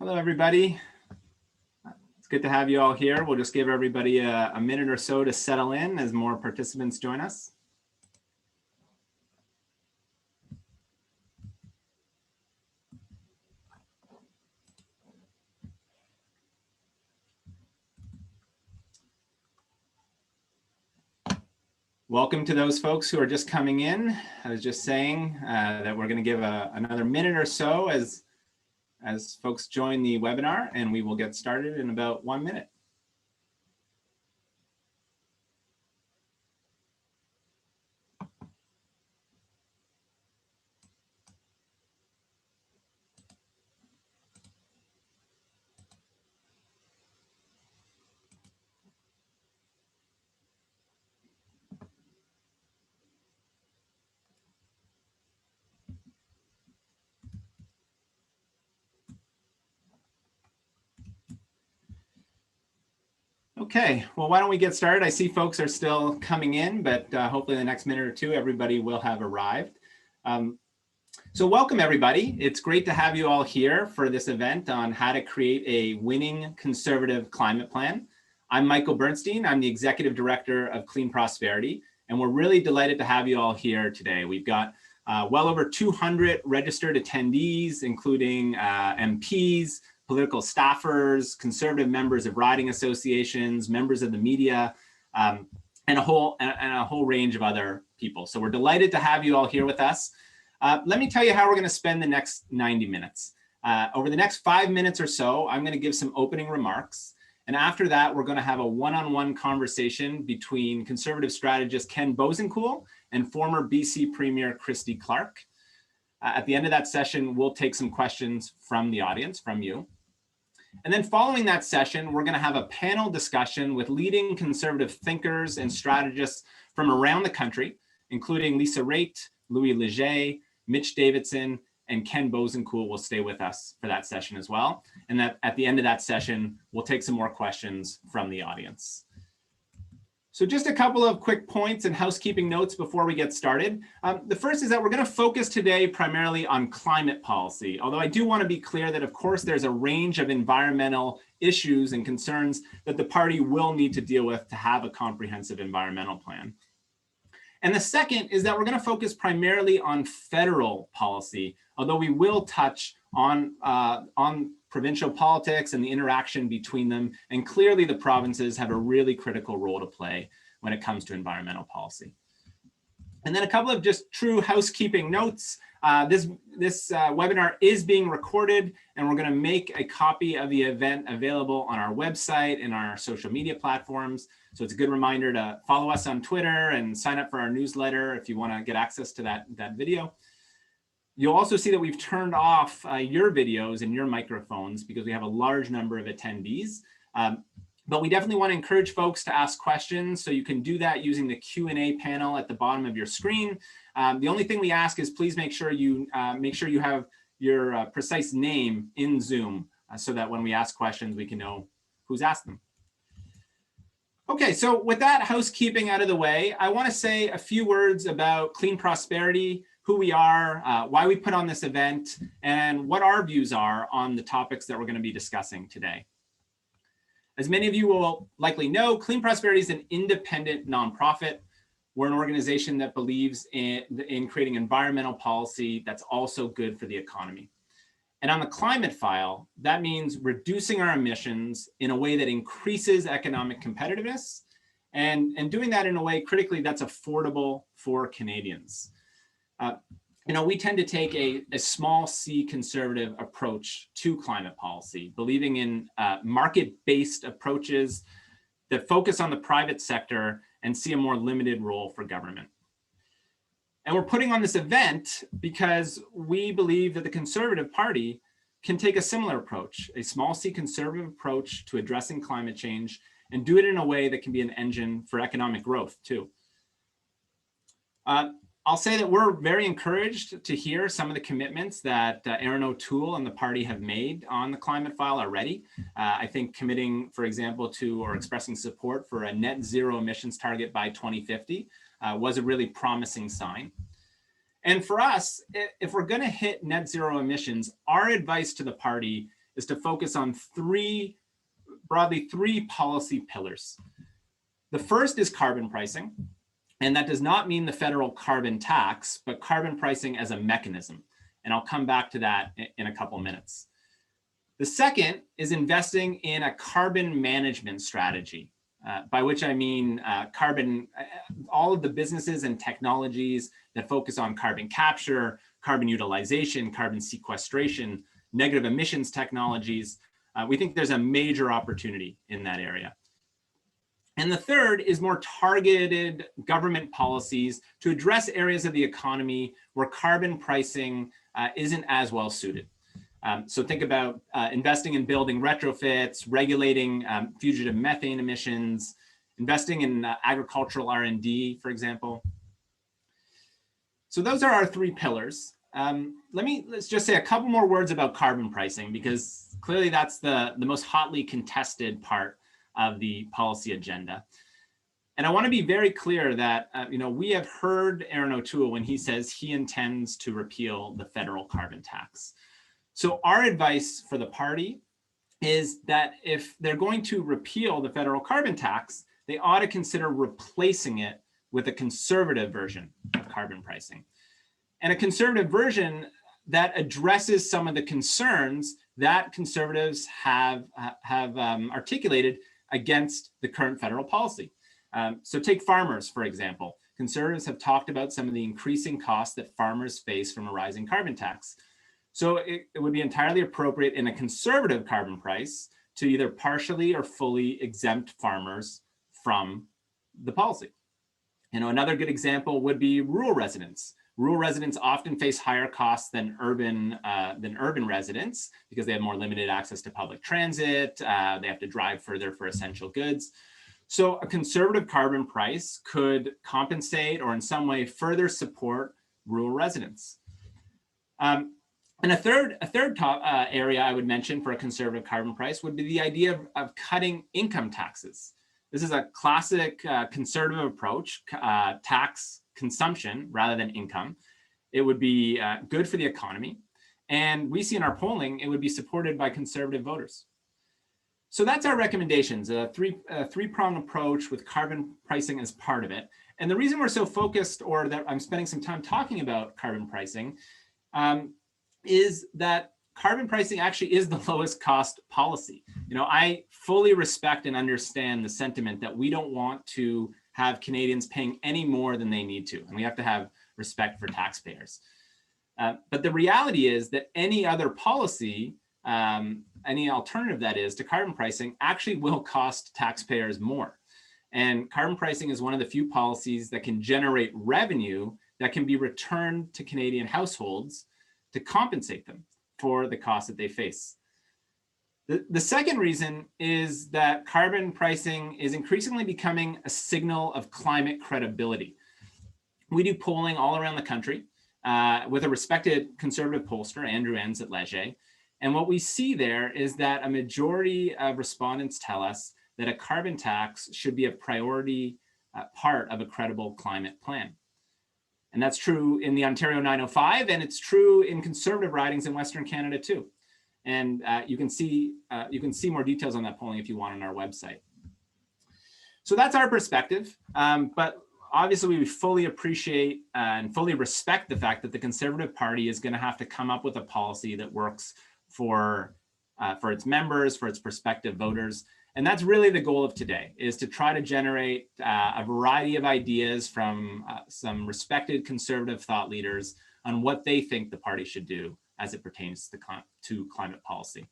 Hello, everybody. It's good to have you all here. We'll just give everybody a minute or so to settle in as more participants join us. Welcome to those folks who are just coming in. I was just saying that we're going to give another minute or so as folks join the webinar, and we will get started in about 1 minute. Okay, well, why don't we get started? I see folks are still coming in, but hopefully in the next minute or two, everybody will have arrived. So welcome, everybody. It's great to have you all here for this event on how to create a winning conservative climate plan. I'm Michael Bernstein. I'm the Executive Director of Clean Prosperity, and we're really delighted to have you all here today. We've got well over 200 registered attendees, including MPs, political staffers, conservative members of riding associations, members of the media, and a whole range of other people. So we're delighted to have you all here with us. Let me tell you how we're going to spend the next 90 minutes. Over the next 5 minutes or so, I'm going to give some opening remarks. And after that, we're going to have a one-on-one conversation between conservative strategist Ken Boessenkool and former BC Premier Christy Clark. At the end of that session, we'll take some questions from the audience, from you. And then following that session, we're going to have a panel discussion with leading conservative thinkers and strategists from around the country, including Lisa Raitt, Louis Leger, Mitch Davidson, and Ken Boessenkool will stay with us for that session as well. And that at the end of that session, we'll take some more questions from the audience. So just a couple of quick points and housekeeping notes before we get started. The first is that we're going to focus today primarily on climate policy, although I do want to be clear that, of course, there's a range of environmental issues and concerns that the party will need to deal with to have a comprehensive environmental plan. And the second is that we're going to focus primarily on federal policy, although we will touch on provincial politics and the interaction between them. And clearly the provinces have a really critical role to play when it comes to environmental policy. And then a couple of just true housekeeping notes. This webinar is being recorded, and we're going to make a copy of the event available on our website and our social media platforms. So it's a good reminder to follow us on Twitter and sign up for our newsletter if you want to get access to that video. You'll also see that we've turned off your videos and your microphones because we have a large number of attendees. But we definitely want to encourage folks to ask questions. So you can do that using the Q&A panel at the bottom of your screen. The only thing we ask is please make sure you have your precise name in Zoom so that when we ask questions, we can know who's asked them. Okay, so with that housekeeping out of the way, I want to say a few words about Clean Prosperity, who we are, why we put on this event, and what our views are on the topics that we're going to be discussing today. As many of you will likely know, Clean Prosperity is an independent nonprofit. We're an organization that believes in creating environmental policy that's also good for the economy. And on the climate file, that means reducing our emissions in a way that increases economic competitiveness and doing that in a way critically that's affordable for Canadians. We tend to take a small c conservative approach to climate policy, believing in market-based approaches that focus on the private sector and see a more limited role for government. And we're putting on this event because we believe that the Conservative Party can take a similar approach, a small c conservative approach to addressing climate change, and do it in a way that can be an engine for economic growth too. I'll say that we're very encouraged to hear some of the commitments that Erin O'Toole and the party have made on the climate file already. I think committing, for example, to or expressing support for a net zero emissions target by 2050 was a really promising sign. And for us, if we're going to hit net zero emissions, our advice to the party is to focus on broadly three policy pillars. The first is carbon pricing, and that does not mean the federal carbon tax, but carbon pricing as a mechanism. And I'll come back to that in a couple minutes. The second is investing in a carbon management strategy, by which I mean all of the businesses and technologies that focus on carbon capture, carbon utilization, carbon sequestration, negative emissions technologies. We think there's a major opportunity in that area. And the third is more targeted government policies to address areas of the economy where carbon pricing isn't as well suited. So think about investing in building retrofits, regulating fugitive methane emissions, investing in agricultural R&D, for example. So those are our three pillars. Let's just say a couple more words about carbon pricing, because clearly that's the most hotly contested part of the policy agenda. And I want to be very clear that we have heard Aaron O'Toole when he says he intends to repeal the federal carbon tax. So our advice for the party is that if they're going to repeal the federal carbon tax, they ought to consider replacing it with a conservative version of carbon pricing. And a conservative version that addresses some of the concerns that conservatives have articulated against the current federal policy. So take farmers, for example. Conservatives have talked about some of the increasing costs that farmers face from a rising carbon tax. So it would be entirely appropriate in a conservative carbon price to either partially or fully exempt farmers from the policy. Another good example would be rural residents. Rural residents often face higher costs than urban residents because they have more limited access to public transit. They have to drive further for essential goods. So a conservative carbon price could compensate or in some way further support rural residents. And a third area I would mention for a conservative carbon price would be the idea of cutting income taxes. This is a classic conservative approach, tax consumption rather than income. It would be good for the economy. And we see in our polling, it would be supported by conservative voters. So that's our recommendations, a three-pronged approach with carbon pricing as part of it. And the reason we're so focused, or that I'm spending some time talking about carbon pricing, is that carbon pricing actually is the lowest cost policy. I fully respect and understand the sentiment that we don't want to have Canadians paying any more than they need to, and we have to have respect for taxpayers. But the reality is that any other policy, any alternative that is to carbon pricing, actually will cost taxpayers more. And carbon pricing is one of the few policies that can generate revenue that can be returned to Canadian households to compensate them for the costs that they face. The second reason is that carbon pricing is increasingly becoming a signal of climate credibility. We do polling all around the country with a respected conservative pollster, Andrew Enns at Leger. And what we see there is that a majority of respondents tell us that a carbon tax should be a priority part of a credible climate plan. And that's true in the Ontario 905, and it's true in conservative ridings in Western Canada too. And you can see more details on that polling if you want on our website. So that's our perspective, but obviously we fully appreciate and fully respect the fact that the Conservative Party is going to have to come up with a policy that works for its members, for its prospective voters. And that's really the goal of today, is to try to generate a variety of ideas from some respected conservative thought leaders on what they think the party should do as it pertains to climate policy.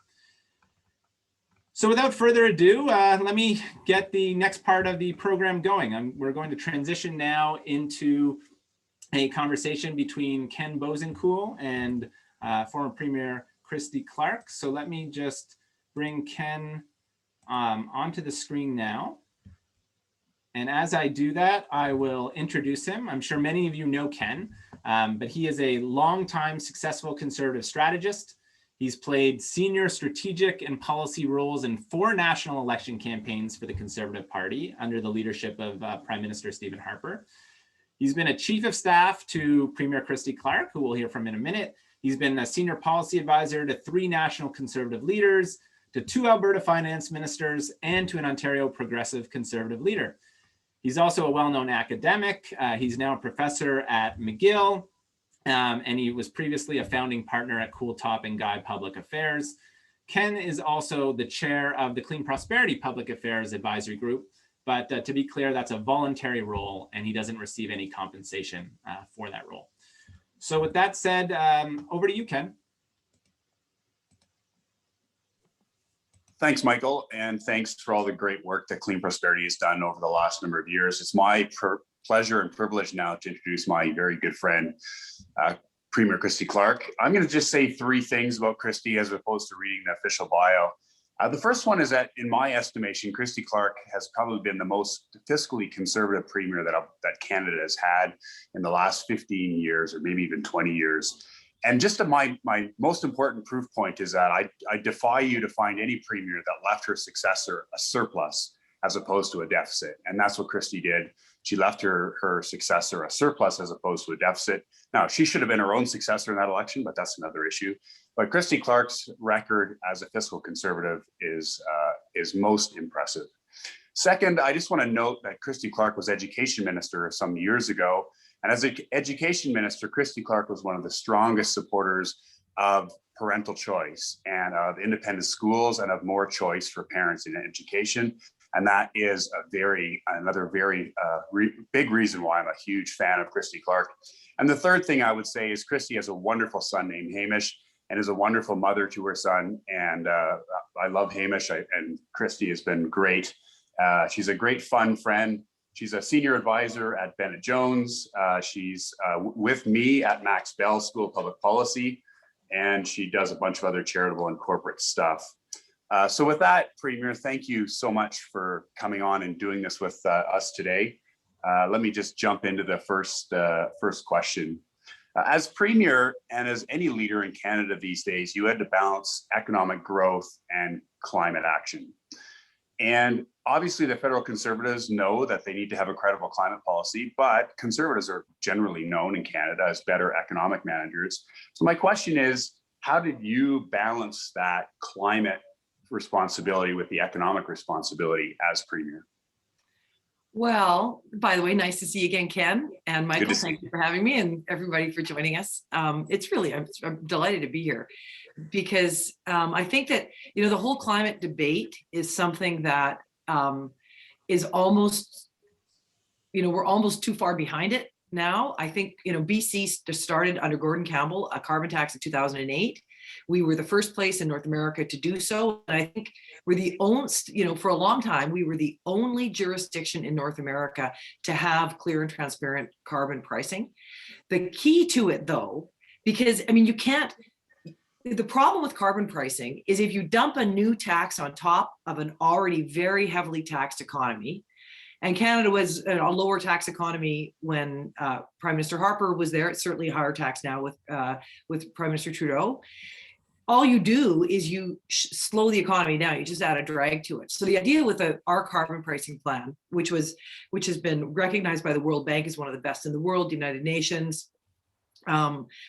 So without further ado, let me get the next part of the program going. We're going to transition now into a conversation between Ken Boessenkool and former Premier Christy Clark. So let me just bring Ken onto the screen now. And as I do that, I will introduce him. I'm sure many of you know Ken, but he is a longtime successful conservative strategist. He's played senior strategic and policy roles in 4 national election campaigns for the Conservative Party under the leadership of Prime Minister Stephen Harper. He's been a chief of staff to Premier Christy Clark, who we'll hear from in a minute. He's been a senior policy advisor to 3 national conservative leaders, to 2 Alberta finance ministers, and to an Ontario progressive conservative leader. He's also a well-known academic. He's now a professor at McGill, and he was previously a founding partner at Cooltop and Guy Public Affairs. Ken is also the chair of the Clean Prosperity Public Affairs Advisory Group, but to be clear, that's a voluntary role, and he doesn't receive any compensation for that role. So with that said, over to you, Ken. Thanks, Michael, and thanks for all the great work that Clean Prosperity has done over the last number of years. It's my pleasure and privilege now to introduce my very good friend, Premier Christy Clark. I'm going to just say 3 things about Christy as opposed to reading the official bio. The first one is that, in my estimation, Christy Clark has probably been the most fiscally conservative premier that Canada has had in the last 15 years, or maybe even 20 years. And just my most important proof point is that I defy you to find any premier that left her successor a surplus as opposed to a deficit. And that's what Christy did. She left her successor a surplus as opposed to a deficit. Now, she should have been her own successor in that election, but that's another issue. But Christy Clark's record as a fiscal conservative is most impressive. Second, I just want to note that Christy Clark was education minister some years ago. And as an education minister, Christy Clark was one of the strongest supporters of parental choice and of independent schools and of more choice for parents in education. And that is another very big reason why I'm a huge fan of Christy Clark. And the third thing I would say is Christy has a wonderful son named Hamish and is a wonderful mother to her son. And I love Hamish, and Christy has been great. She's a great fun friend. She's a senior advisor at Bennett Jones. She's with me at Max Bell School of Public Policy, and she does a bunch of other charitable and corporate stuff. So with that, Premier, thank you so much for coming on and doing this with us today. Let me just jump into the first question. As Premier and as any leader in Canada these days, you had to balance economic growth and climate action. And obviously the federal Conservatives know that they need to have a credible climate policy, but Conservatives are generally known in Canada as better economic managers. So my question is, how did you balance that climate responsibility with the economic responsibility as Premier? Well, by the way, nice to see you again, Ken. And Michael, thank you for having me, and everybody for joining us. I'm delighted to be here because I think that, the whole climate debate is something that is almost, we're almost too far behind it now. I think, BC started under Gordon Campbell a carbon tax in 2008. We were the first place in North America to do so. And I think we're the only, for a long time, we were the only jurisdiction in North America to have clear and transparent carbon pricing. The key to it, though, because, you can't, the problem with carbon pricing is if you dump a new tax on top of an already very heavily taxed economy, and Canada was a lower tax economy when Prime Minister Harper was there. It's certainly a higher tax now with Prime Minister Trudeau. All you do is you slow the economy down. You just add a drag to it. So the idea with our carbon pricing plan, which has been recognized by the World Bank as one of the best in the world, the United Nations.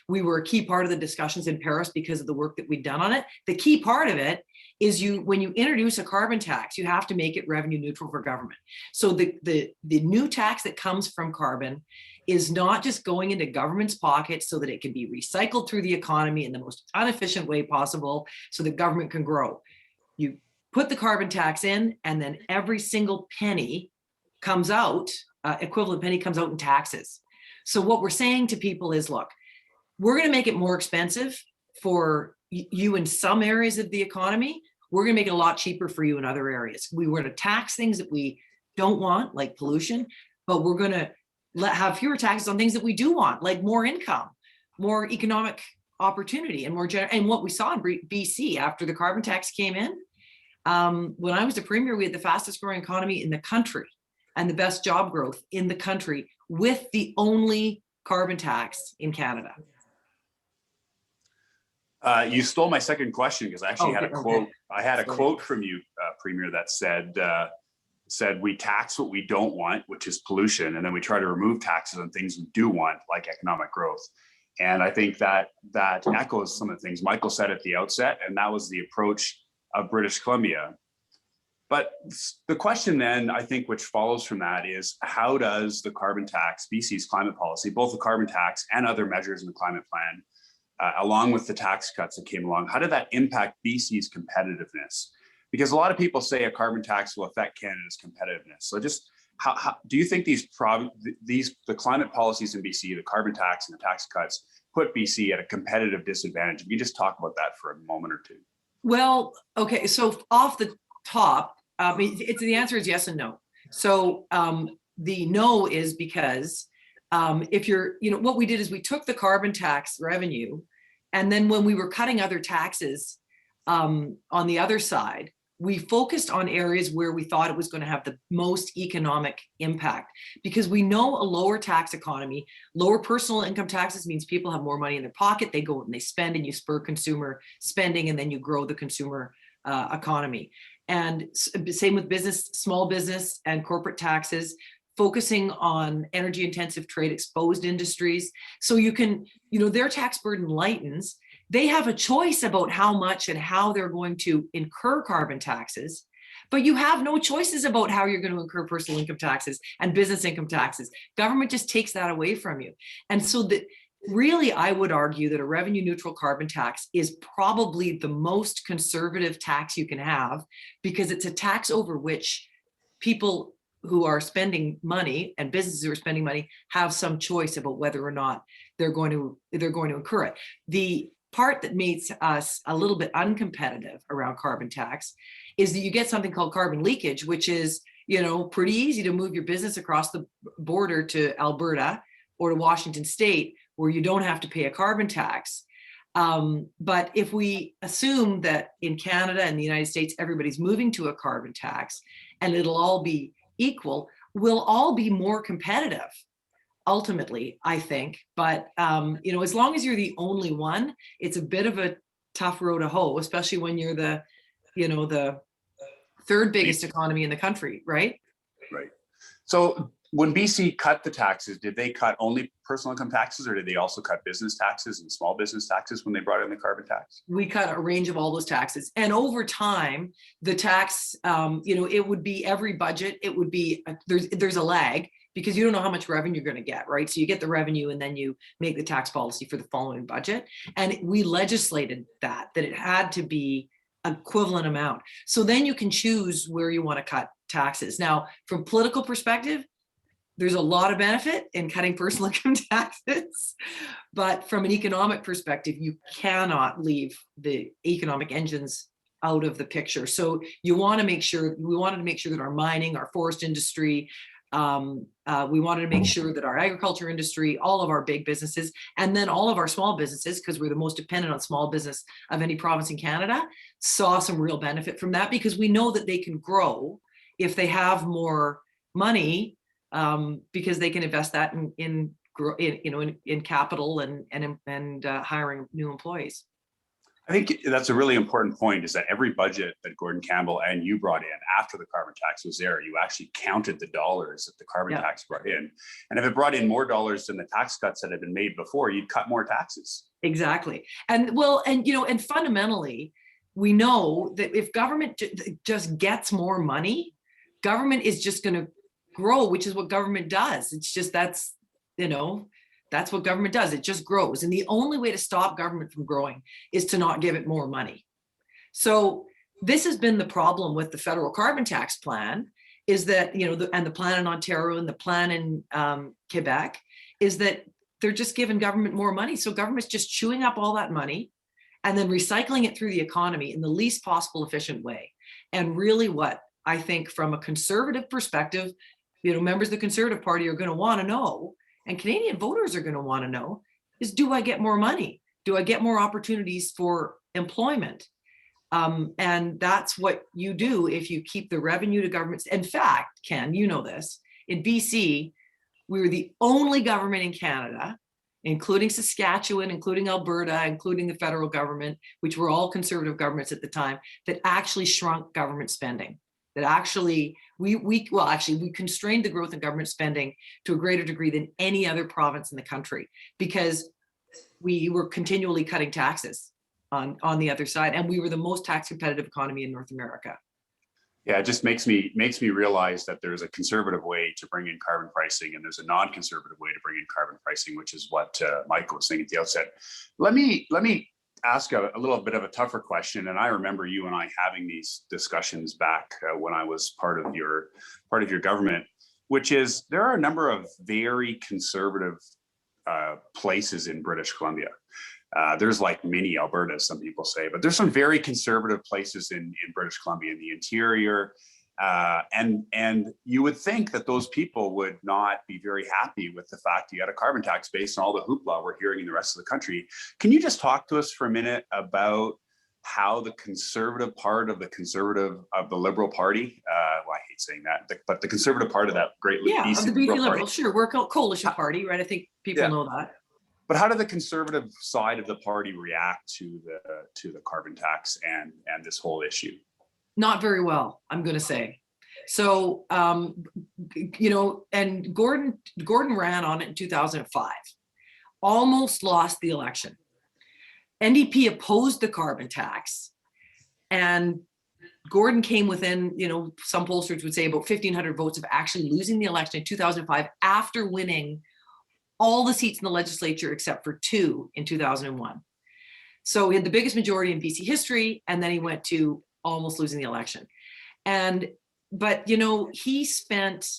We were a key part of the discussions in Paris because of the work that we'd done on it. The key part of it is when you introduce a carbon tax, you have to make it revenue neutral for government. So the new tax that comes from carbon is not just going into government's pockets so that it can be recycled through the economy in the most inefficient way possible so that government can grow. You put the carbon tax in, and then every single penny comes out, equivalent penny comes out in taxes. So what we're saying to people is, look, we're going to make it more expensive for you in some areas of the economy. We're going to make it a lot cheaper for you in other areas. We were to tax things that we don't want, like pollution, but we're going to have fewer taxes on things that we do want, like more income, more economic opportunity, and and what we saw in BC after the carbon tax came in. When I was the premier, we had the fastest growing economy in the country and the best job growth in the country with the only carbon tax in Canada. You stole my second question because I actually had a quote. I had a quote from you, Premier, that said we tax what we don't want, which is pollution, and then we try to remove taxes on things we do want, like economic growth. And I think that echoes some of the things Michael said at the outset, and that was the approach of British Columbia. But the question then, I think, which follows from that is, how does the carbon tax, BC's climate policy, both the carbon tax and other measures in the climate plan, along with the tax cuts that came along, how did that impact BC's competitiveness? Because a lot of people say a carbon tax will affect Canada's competitiveness. So just how do you think the climate policies in BC, the carbon tax and the tax cuts, put BC at a competitive disadvantage? If you just talk about that for a moment or two. Well, okay, so off the top, the answer is yes and no. So the no is because if you're, what we did is we took the carbon tax revenue, and then when we were cutting other taxes on the other side, we focused on areas where we thought it was going to have the most economic impact, because we know a lower tax economy, lower personal income taxes means people have more money in their pocket, they go and they spend, and you spur consumer spending, and then you grow the consumer economy. And same with business, small business and corporate taxes, focusing on energy intensive trade exposed industries. So you can, their tax burden lightens. They have a choice about how much and how they're going to incur carbon taxes, but you have no choices about how you're going to incur personal income taxes and business income taxes. Government just takes that away from you. And so really, I would argue that a revenue neutral carbon tax is probably the most conservative tax you can have, because it's a tax over which people who are spending money and businesses who are spending money have some choice about whether or not they're going to incur it. The part that makes us a little bit uncompetitive around carbon tax is that you get something called carbon leakage, which is, pretty easy to move your business across the border to Alberta or to Washington State, where you don't have to pay a carbon tax. But if we assume that in Canada and the United States, everybody's moving to a carbon tax and it'll all be equal, we'll all be more competitive. Ultimately, I think, but as long as you're the only one, it's a bit of a tough row to hoe, especially when you're the third biggest economy in the country, right? Right. So when BC cut the taxes, did they cut only personal income taxes, or did they also cut business taxes and small business taxes when they brought in the carbon tax? We cut a range of all those taxes, and over time, the tax, it would be every budget. It would be there's a lag, because you don't know how much revenue you're going to get, right? So you get the revenue and then you make the tax policy for the following budget. And we legislated that it had to be equivalent amount. So then you can choose where you want to cut taxes. Now, from political perspective, there's a lot of benefit in cutting personal income taxes, but from an economic perspective, you cannot leave the economic engines out of the picture. So we wanted to make sure that our mining, our forest industry, we wanted to make sure that our agriculture industry, all of our big businesses, and then all of our small businesses, because we're the most dependent on small business of any province in Canada, saw some real benefit from that, because we know that they can grow if they have more money, because they can invest that in capital and hiring new employees. I think that's a really important point, is that every budget that Gordon Campbell and you brought in after the carbon tax was there, you actually counted the dollars that the carbon tax brought in. And if it brought in more dollars than the tax cuts that had been made before, you'd cut more taxes. Exactly. And fundamentally, we know that if government just gets more money, government is just going to grow, which is what government does. It's just, that's what government does. It just grows. And the only way to stop government from growing is to not give it more money. So this has been the problem with the federal carbon tax plan, is that, and the plan in Ontario and the plan in Quebec, is that they're just giving government more money. So government's just chewing up all that money and then recycling it through the economy in the least possible efficient way. And really what I think from a conservative perspective, members of the Conservative Party are going to want to know, and Canadian voters are going to want to know, is, do I get more money? Do I get more opportunities for employment? And that's what you do if you keep the revenue to governments. In fact, Ken, you know this, in BC, we were the only government in Canada, including Saskatchewan, including Alberta, including the federal government, which were all Conservative governments at the time, that actually shrunk government spending. That actually, we constrained the growth in government spending to a greater degree than any other province in the country, because we were continually cutting taxes on the other side, and we were the most tax competitive economy in North America. Yeah, it just makes me realize that there's a conservative way to bring in carbon pricing, and there's a non-conservative way to bring in carbon pricing, which is what Michael was saying at the outset. Let me ask a little bit of a tougher question, and I remember you and I having these discussions back when I was part of your government, which is there are a number of very conservative places in British Columbia. There's like mini Alberta, some people say, but there's some very conservative places in British Columbia in the interior. And you would think that those people would not be very happy with the fact you had a carbon tax based on all the hoopla we're hearing in the rest of the country. Can you just talk to us for a minute about how the conservative part of the Liberal Party, well, I hate saying that, but the conservative part of that great BC Liberal Party. Party. Sure, we're a coalition party, right? I think people know that. But how did the conservative side of the party react to the carbon tax and this whole issue? Not very well, I'm going to say. So, you know, and Gordon ran on it in 2005, almost lost the election. NDP opposed the carbon tax, and Gordon came within, you know, some pollsters would say about 1,500 votes of actually losing the election in 2005 after winning all the seats in the legislature except for 2 in 2001. So he had the biggest majority in BC history, and then he went to almost losing the election. But, you know, he spent,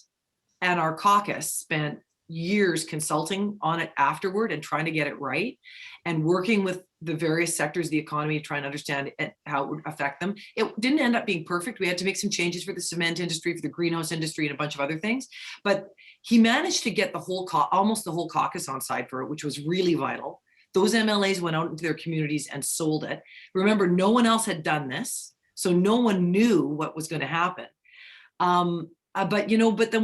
and our caucus spent years consulting on it afterward and trying to get it right and working with the various sectors of the economy, trying to understand how it would affect them. It didn't end up being perfect. We had to make some changes for the cement industry, for the greenhouse industry, and a bunch of other things. But he managed to get almost the whole caucus on side for it, which was really vital. Those MLAs went out into their communities and sold it. Remember, no one else had done this, so no one knew what was going to happen. But, you know, but then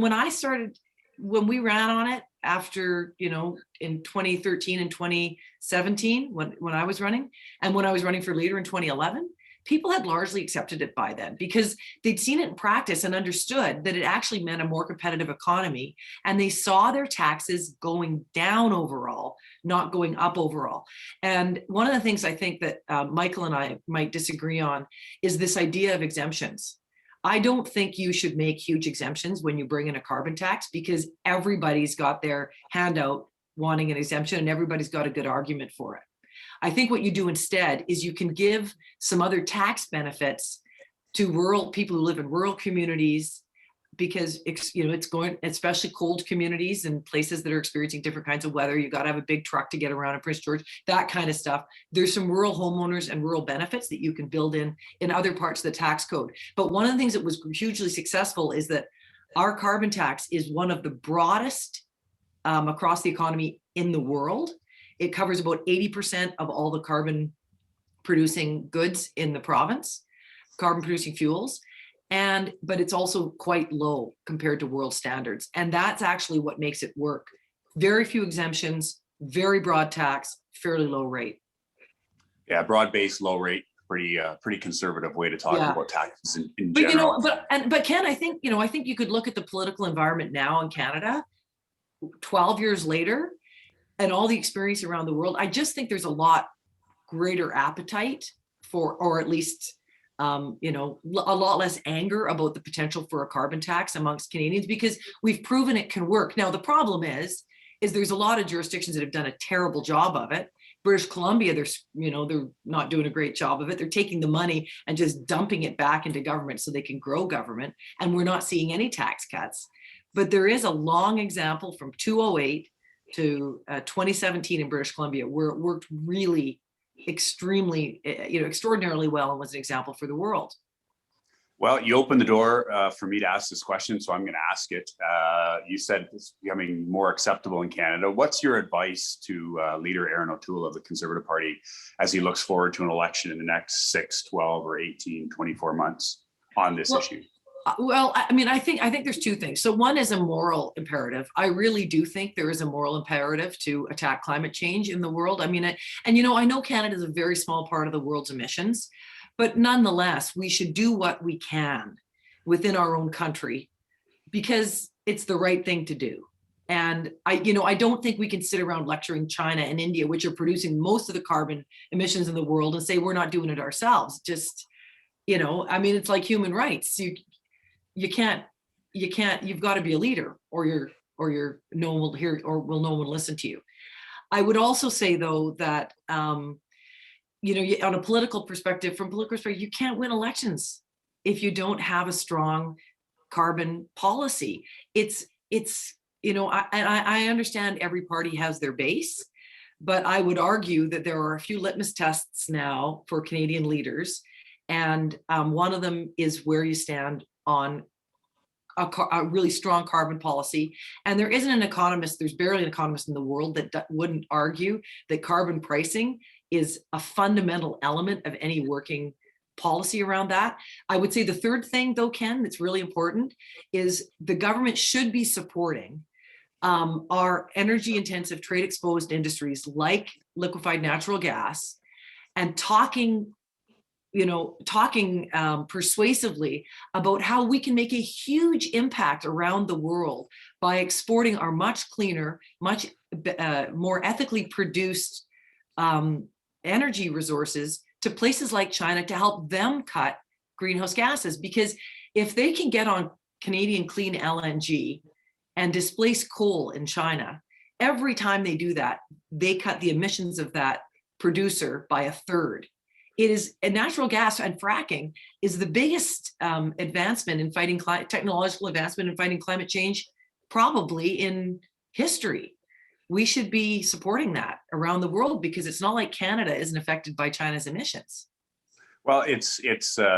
when we ran on it after, you know, in 2013 and 2017, when I was running, and when I was running for leader in 2011, people had largely accepted it by then because they'd seen it in practice and understood that it actually meant a more competitive economy. And they saw their taxes going down overall, not going up overall. And one of the things I think that Michael and I might disagree on is this idea of exemptions. I don't think you should make huge exemptions when you bring in a carbon tax because everybody's got their hand out wanting an exemption and everybody's got a good argument for it. I think what you do instead is you can give some other tax benefits to rural people who live in rural communities because it's going, especially cold communities and places that are experiencing different kinds of weather. You got to have a big truck to get around in Prince George, that kind of stuff. There's some rural homeowners and rural benefits that you can build in other parts of the tax code. But one of the things that was hugely successful is that our carbon tax is one of the broadest across the economy in the world. It covers about 80% of all the carbon producing goods in the province, carbon producing fuels. But it's also quite low compared to world standards. And that's actually what makes it work. Very few exemptions, very broad tax, fairly low rate. Yeah, broad-based, low rate, pretty conservative way to talk about taxes in but general. But Ken, I think you could look at the political environment now in Canada, 12 years later, and all the experience around the world. I just think there's a lot greater appetite for, or at least a lot less anger about the potential for a carbon tax amongst Canadians because we've proven it can work. Now, the problem is there's a lot of jurisdictions that have done a terrible job of it. British Columbia, they're not doing a great job of it. They're taking the money and just dumping it back into government so they can grow government. And we're not seeing any tax cuts. But there is a long example from 2008 to 2017 in British Columbia where it worked really extraordinarily well and was an example for the world. Well, you opened the door for me to ask this question, so I'm going to ask it. You said it's becoming more acceptable in Canada. What's your advice to leader Erin O'Toole of the Conservative Party as he looks forward to an election in the next 6, 12, or 18, 24 months on this issue? Well, I mean, I think there's two things. So one is a moral imperative. I really do think there is a moral imperative to attack climate change in the world. I mean, I know Canada is a very small part of the world's emissions, but nonetheless, we should do what we can within our own country because it's the right thing to do. And I don't think we can sit around lecturing China and India, which are producing most of the carbon emissions in the world, and say we're not doing it ourselves. Just, it's like human rights. You can't, you've got to be a leader, or no one will hear, or no one will listen to you. I would also say, though, that on a political perspective, you can't win elections if you don't have a strong carbon policy. I understand every party has their base, but I would argue that there are a few litmus tests now for Canadian leaders. And one of them is where you stand on a really strong carbon policy. And there isn't an economist, there's barely an economist in the world that wouldn't argue that carbon pricing is a fundamental element of any working policy around that. I would say the third thing, though, Ken, that's really important is the government should be supporting our energy intensive, trade exposed industries like liquefied natural gas, and talking persuasively about how we can make a huge impact around the world by exporting our much cleaner, much more ethically produced energy resources to places like China to help them cut greenhouse gases. Because if they can get on Canadian clean LNG and displace coal in China, every time they do that, they cut the emissions of that producer by a third. It is, and natural gas and fracking is the biggest advancement in fighting technological advancement in fighting climate change, probably in history. We should be supporting that around the world, because it's not like Canada isn't affected by China's emissions. Well, it's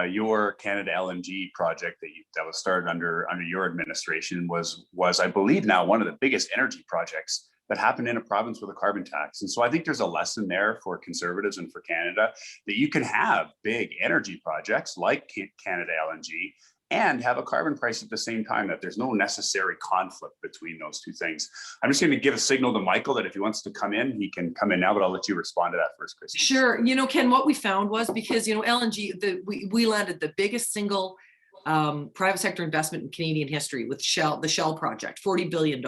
your Canada LNG project that was started under your administration was I believe now one of the biggest energy projects that happened in a province with a carbon tax. And so I think there's a lesson there for Conservatives and for Canada that you can have big energy projects like Canada LNG and have a carbon price at the same time, that there's no necessary conflict between those two things. I'm just going to give a signal to Michael that if he wants to come in, he can come in now, but I'll let you respond to that first, Christy. Sure. Ken, what we found was, because, LNG, we landed the biggest single private sector investment in Canadian history with Shell, the Shell project, $40 billion.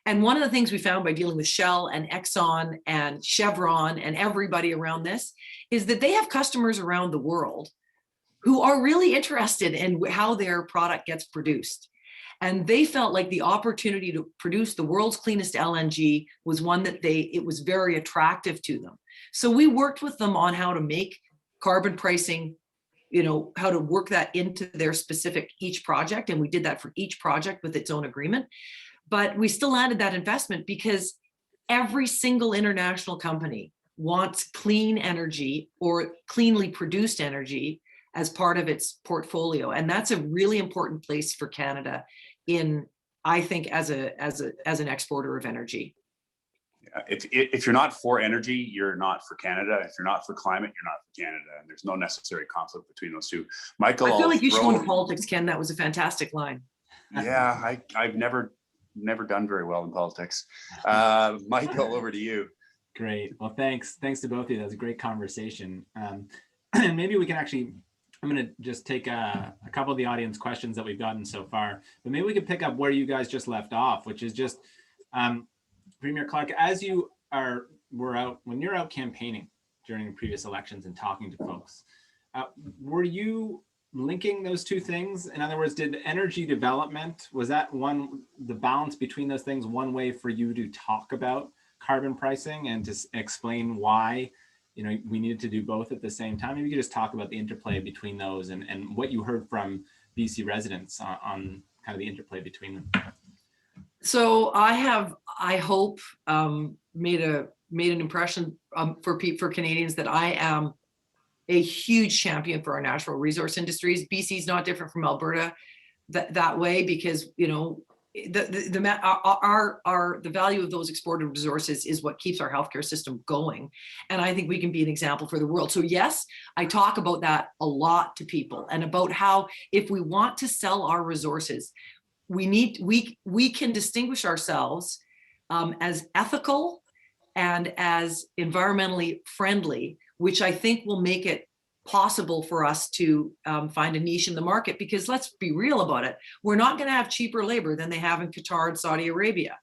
And one of the things we found by dealing with Shell and Exxon and Chevron and everybody around this is that they have customers around the world who are really interested in how their product gets produced. And they felt like the opportunity to produce the world's cleanest LNG was one that it was very attractive to them. So we worked with them on how to make carbon pricing, how to work that into their specific each project. And we did that for each project with its own agreement. But we still landed that investment because every single international company wants clean energy or cleanly produced energy as part of its portfolio. And that's a really important place for Canada I think, as an exporter of energy. Yeah, if you're not for energy, you're not for Canada. If you're not for climate, you're not for Canada. And there's no necessary conflict between those two. Michael, I feel like you should go into politics, Ken. That was a fantastic line. Yeah, I've never done very well in politics. Michael, over to you. Great. Well, thanks to both of you. That was a great conversation. And maybe we can actually, I'm going to just take a couple of the audience questions that we've gotten so far, but maybe we could pick up where you guys just left off, which is just, Premier Clark, as when you're out campaigning during previous elections and talking to folks, were you linking those two things? In other words, did energy development, was that the balance between those things, one way for you to talk about carbon pricing and to explain why we needed to do both at the same time? Maybe you could just talk about the interplay between those and what you heard from BC residents on kind of the interplay between them. So I hope, made an impression for Canadians that I am a huge champion for our natural resource industries. BC is not different from Alberta that way, because the value of those exported resources is what keeps our healthcare system going. And I think we can be an example for the world. So yes, I talk about that a lot to people, and about how if we want to sell our resources, we can distinguish ourselves as ethical and as environmentally friendly, which I think will make it possible for us to find a niche in the market, because let's be real about it. We're not going to have cheaper labor than they have in Qatar and Saudi Arabia.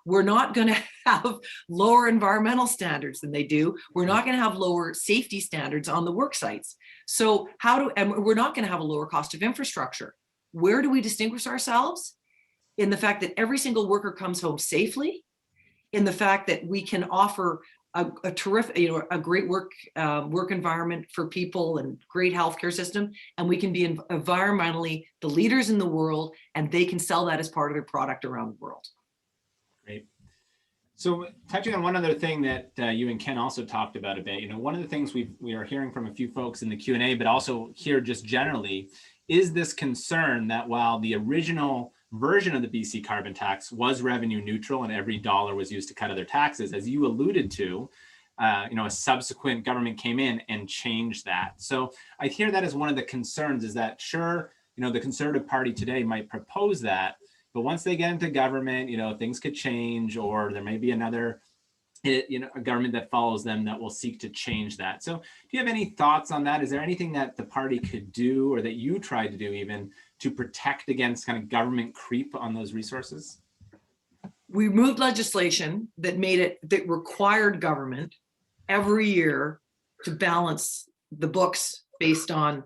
We're not going to have lower environmental standards than they do. We're not going to have lower safety standards on the work sites. So and we're not going to have a lower cost of infrastructure. Where do we distinguish ourselves? In the fact that every single worker comes home safely, in the fact that we can offer a terrific, a great work environment for people and great healthcare system, and we can be environmentally the leaders in the world, and they can sell that as part of their product around the world. Great. So touching on one other thing that you and Ken also talked about a bit, one of the things we are hearing from a few folks in the Q&A, but also here just generally, is this concern that while the original version of the BC carbon tax was revenue neutral and every dollar was used to cut other taxes, as you alluded to, a subsequent government came in and changed that. So I hear that as one of the concerns, is that sure, the Conservative Party today might propose that, but once they get into government, things could change, or there may be another, a government that follows them that will seek to change that. So do you have any thoughts on that? Is there anything that the party could do, or that you tried to do even, to protect against kind of government creep on those resources? We moved legislation that required government every year to balance the books based on,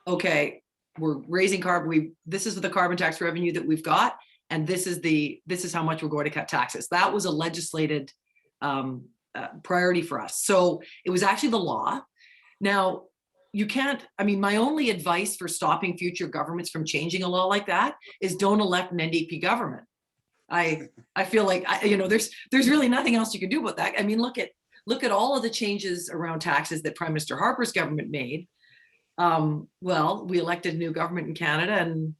okay, we're raising carbon, this is the carbon tax revenue that we've got, and this is how much we're going to cut taxes. That was a legislated priority for us. So it was actually the law. Now, you can't, my only advice for stopping future governments from changing a law like that is don't elect an NDP government. I feel like, there's really nothing else you can do about that. Look at all of the changes around taxes that Prime Minister Harper's government made. Well, we elected a new government in Canada and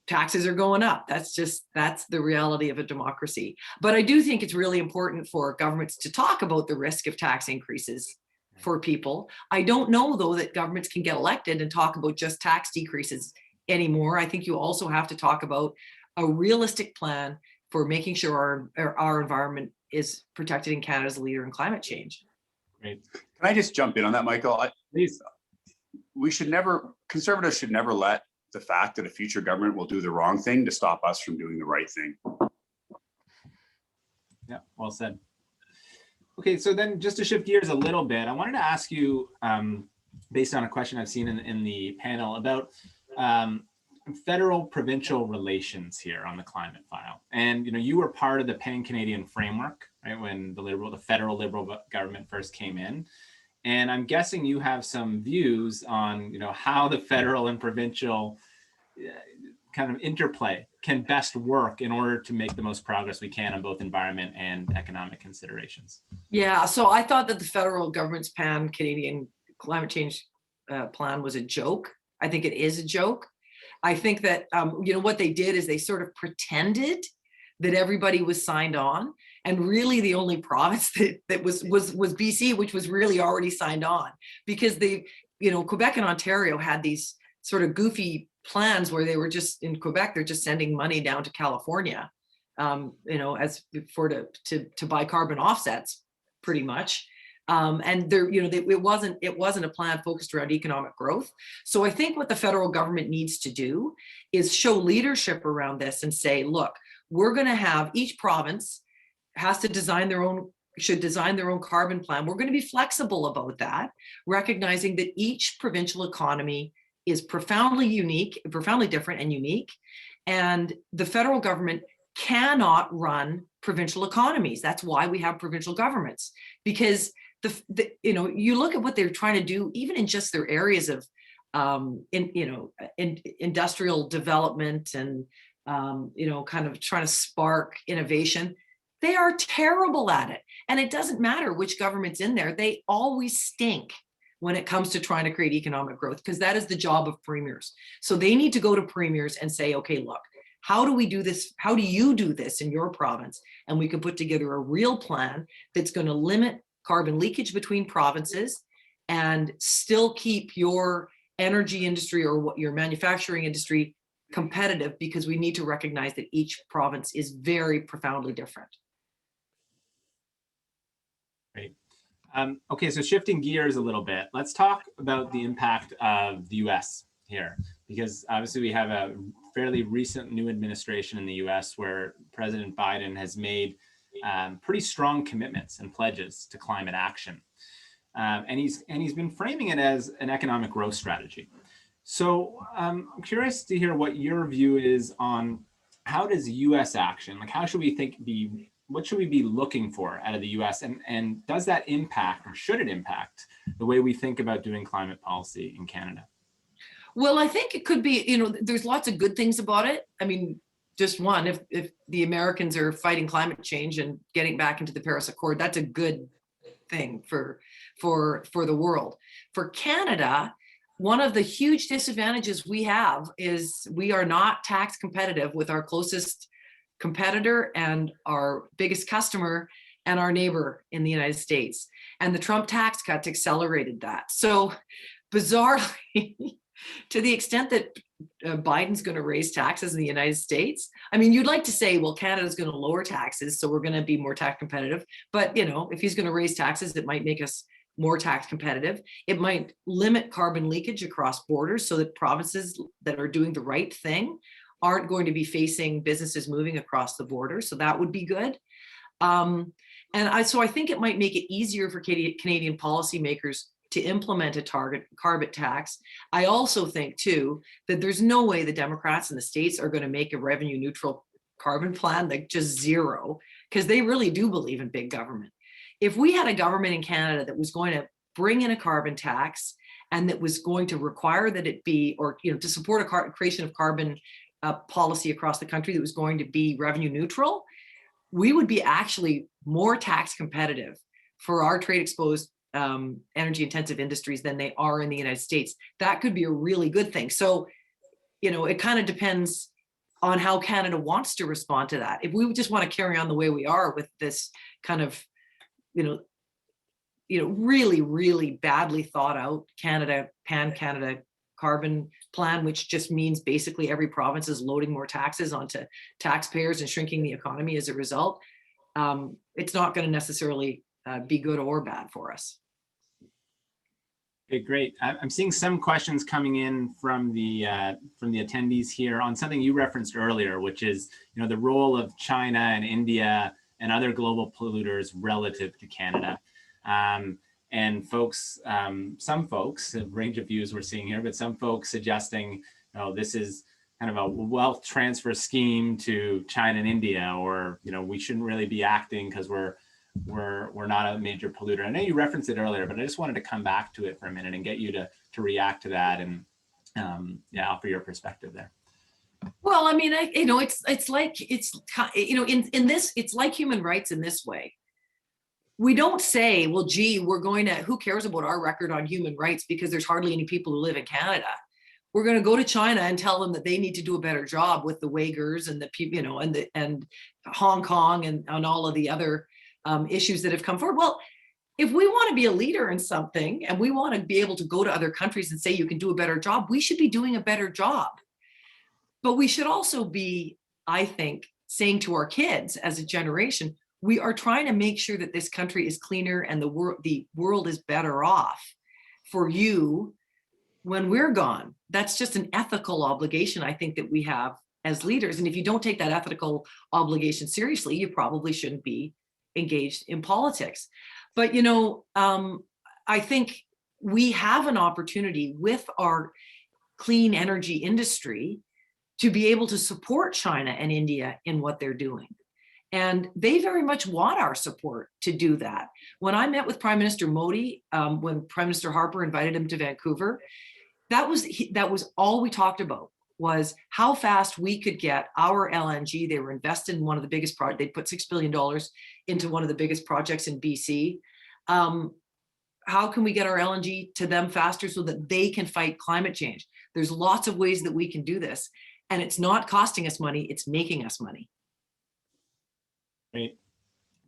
taxes are going up. That's the reality of a democracy. But I do think it's really important for governments to talk about the risk of tax increases for people. I don't know, though, that governments can get elected and talk about just tax decreases anymore. I think you also have to talk about a realistic plan for making sure our environment is protected in Canada as a leader in climate change. Great. Can I just jump in on that, Michael? Please. Conservatives should never let the fact that a future government will do the wrong thing to stop us from doing the right thing. Yeah, well said. Okay, so then just to shift gears a little bit, I wanted to ask you, based on a question I've seen in the panel, about federal-provincial relations here on the climate file. And you were part of the Pan-Canadian framework, right, when the federal Liberal government first came in. And I'm guessing you have some views on how the federal and provincial kind of interplay can best work in order to make the most progress we can on both environment and economic considerations. Yeah, so I thought that the federal government's Pan-Canadian climate change plan was a joke. I think it is a joke. I think that, what they did is they sort of pretended that everybody was signed on, and really the only province that was BC, which was really already signed on, because Quebec and Ontario had these sort of goofy plans where they were just in Quebec, they're just sending money down to California, as to buy carbon offsets, pretty much. And there, it wasn't a plan focused around economic growth. So I think what the federal government needs to do is show leadership around this and say, look, we're going to have, each province has to should design their own carbon plan. We're going to be flexible about that, recognizing that each provincial economy is profoundly different and unique. And the federal government cannot run provincial economies. That's why we have provincial governments, because you look at what they're trying to do, even in just their areas of industrial development and kind of trying to spark innovation. They are terrible at it. And it doesn't matter which government's in there, they always stink when it comes to trying to create economic growth, because that is the job of premiers. So they need to go to premiers and say, okay, look, how do we do this? How do you do this in your province? And we can put together a real plan that's going to limit carbon leakage between provinces and still keep your energy industry or your manufacturing industry competitive, because we need to recognize that each province is very profoundly different. Great. Okay, so shifting gears a little bit, let's talk about the impact of the US here, because obviously we have a fairly recent new administration in the US where President Biden has made pretty strong commitments and pledges to climate action. And he's been framing it as an economic growth strategy. So I'm curious to hear what your view is on how does US action, like how should we what should we be looking for out of the US, and does that impact, or should it impact, the way we think about doing climate policy in Canada? Well, I think it could be, there's lots of good things about it. I mean, just one, if the Americans are fighting climate change and getting back into the Paris Accord, that's a good thing for the world. For Canada, one of the huge disadvantages we have is we are not tax competitive with our closest competitor and our biggest customer and our neighbor in the United States. And the Trump tax cuts accelerated that. So bizarrely, to the extent that Biden's going to raise taxes in the United States, I mean, you'd like to say, well, Canada's going to lower taxes, so we're going to be more tax competitive. But, if he's going to raise taxes, it might make us more tax competitive. It might limit carbon leakage across borders so that provinces that are doing the right thing aren't going to be facing businesses moving across the border. So that would be good. So I think it might make it easier for Canadian policymakers to implement a target carbon tax. I also think too, that there's no way the Democrats in the States are going to make a revenue neutral carbon plan, like just zero, because they really do believe in big government. If we had a government in Canada that was going to bring in a carbon tax and that was going to require that it be, or to support a creation of carbon policy across the country that was going to be revenue neutral, we would be actually more tax competitive for our trade exposed energy intensive industries than they are in the United States. That could be a really good thing. So, it kind of depends on how Canada wants to respond to that. If we just want to carry on the way we are with this kind of, really, really badly thought out pan-Canada carbon plan, which just means basically every province is loading more taxes onto taxpayers and shrinking the economy as a result, it's not going to necessarily be good or bad for us. Okay, great. I'm seeing some questions coming in from the attendees here on something you referenced earlier, which is the role of China and India and other global polluters relative to Canada. And folks, some folks, a range of views we're seeing here, but some folks suggesting, this is kind of a wealth transfer scheme to China and India, or we shouldn't really be acting because we're not a major polluter. I know you referenced it earlier, but I just wanted to come back to it for a minute and get you to react to that and offer your perspective there. Well, I mean, it's like in this, it's like human rights in this way. We don't say, well, gee, who cares about our record on human rights because there's hardly any people who live in Canada. We're going to go to China and tell them that they need to do a better job with the Uyghurs and the people, and Hong Kong and all of the other issues that have come forward. Well, if we want to be a leader in something and we want to be able to go to other countries and say you can do a better job, we should be doing a better job. But we should also be, I think, saying to our kids as a generation, we are trying to make sure that this country is cleaner and the world is better off for you when we're gone. That's just an ethical obligation, I think, that we have as leaders. And if you don't take that ethical obligation seriously, you probably shouldn't be engaged in politics. But, I think we have an opportunity with our clean energy industry to be able to support China and India in what they're doing. And they very much want our support to do that. When I met with Prime Minister Modi, when Prime Minister Harper invited him to Vancouver, that was all we talked about, was how fast we could get our LNG. They were invested in one of the biggest projects. They put $6 billion into one of the biggest projects in BC. How can we get our LNG to them faster so that they can fight climate change? There's lots of ways that we can do this. And it's not costing us money, it's making us money. Great.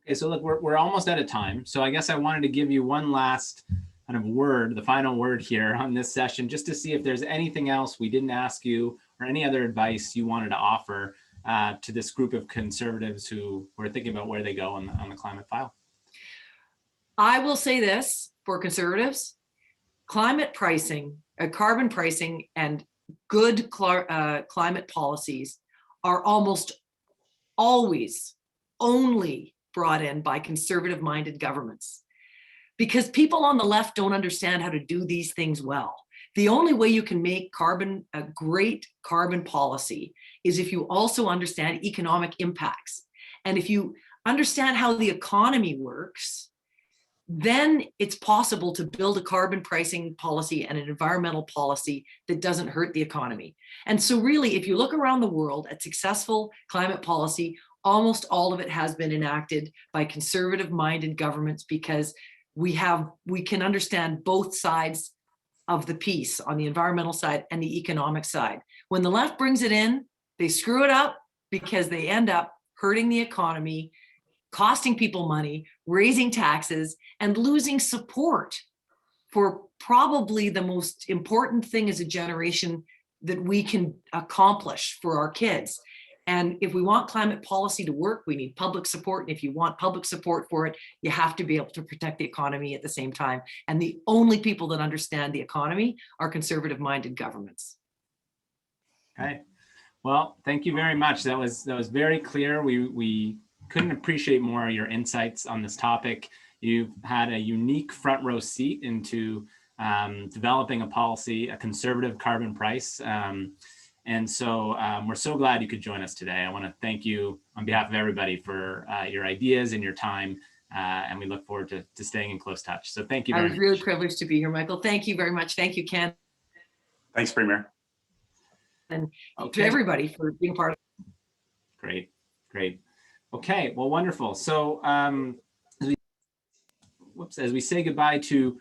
Okay, so look, we're almost out of time. So I guess I wanted to give you one last kind of word, the final word here on this session, just to see if there's anything else we didn't ask you or any other advice you wanted to offer to this group of conservatives who are thinking about where they go on the climate file. I will say this for conservatives, climate pricing, carbon pricing and good climate policies are almost always only brought in by conservative minded governments, because people on the left don't understand how to do these things well. The only way you can make carbon a great carbon policy is if you also understand economic impacts. And if you understand how the economy works, then it's possible to build a carbon pricing policy and an environmental policy that doesn't hurt the economy. And so really, if you look around the world at successful climate policy, almost all of it has been enacted by conservative minded governments, because we can understand both sides of the piece, on the environmental side and the economic side. When the left brings it in, they screw it up because they end up hurting the economy, costing people money, raising taxes, and losing support for probably the most important thing as a generation that we can accomplish for our kids. And if we want climate policy to work, we need public support. And if you want public support for it, you have to be able to protect the economy at the same time. And the only people that understand the economy are conservative-minded governments. Okay. Well, thank you very much. That was very clear. We couldn't appreciate more your insights on this topic. You've had a unique front row seat into developing a policy, a conservative carbon price. And so we're so glad you could join us today. I want to thank you on behalf of everybody for your ideas and your time. And we look forward to staying in close touch. So thank you very much. I was really privileged to be here, Michael. Thank you very much. Thank you, Ken. Thanks, Premier. And to everybody for being part of it. Great, great. Okay, well, wonderful. So as we say goodbye to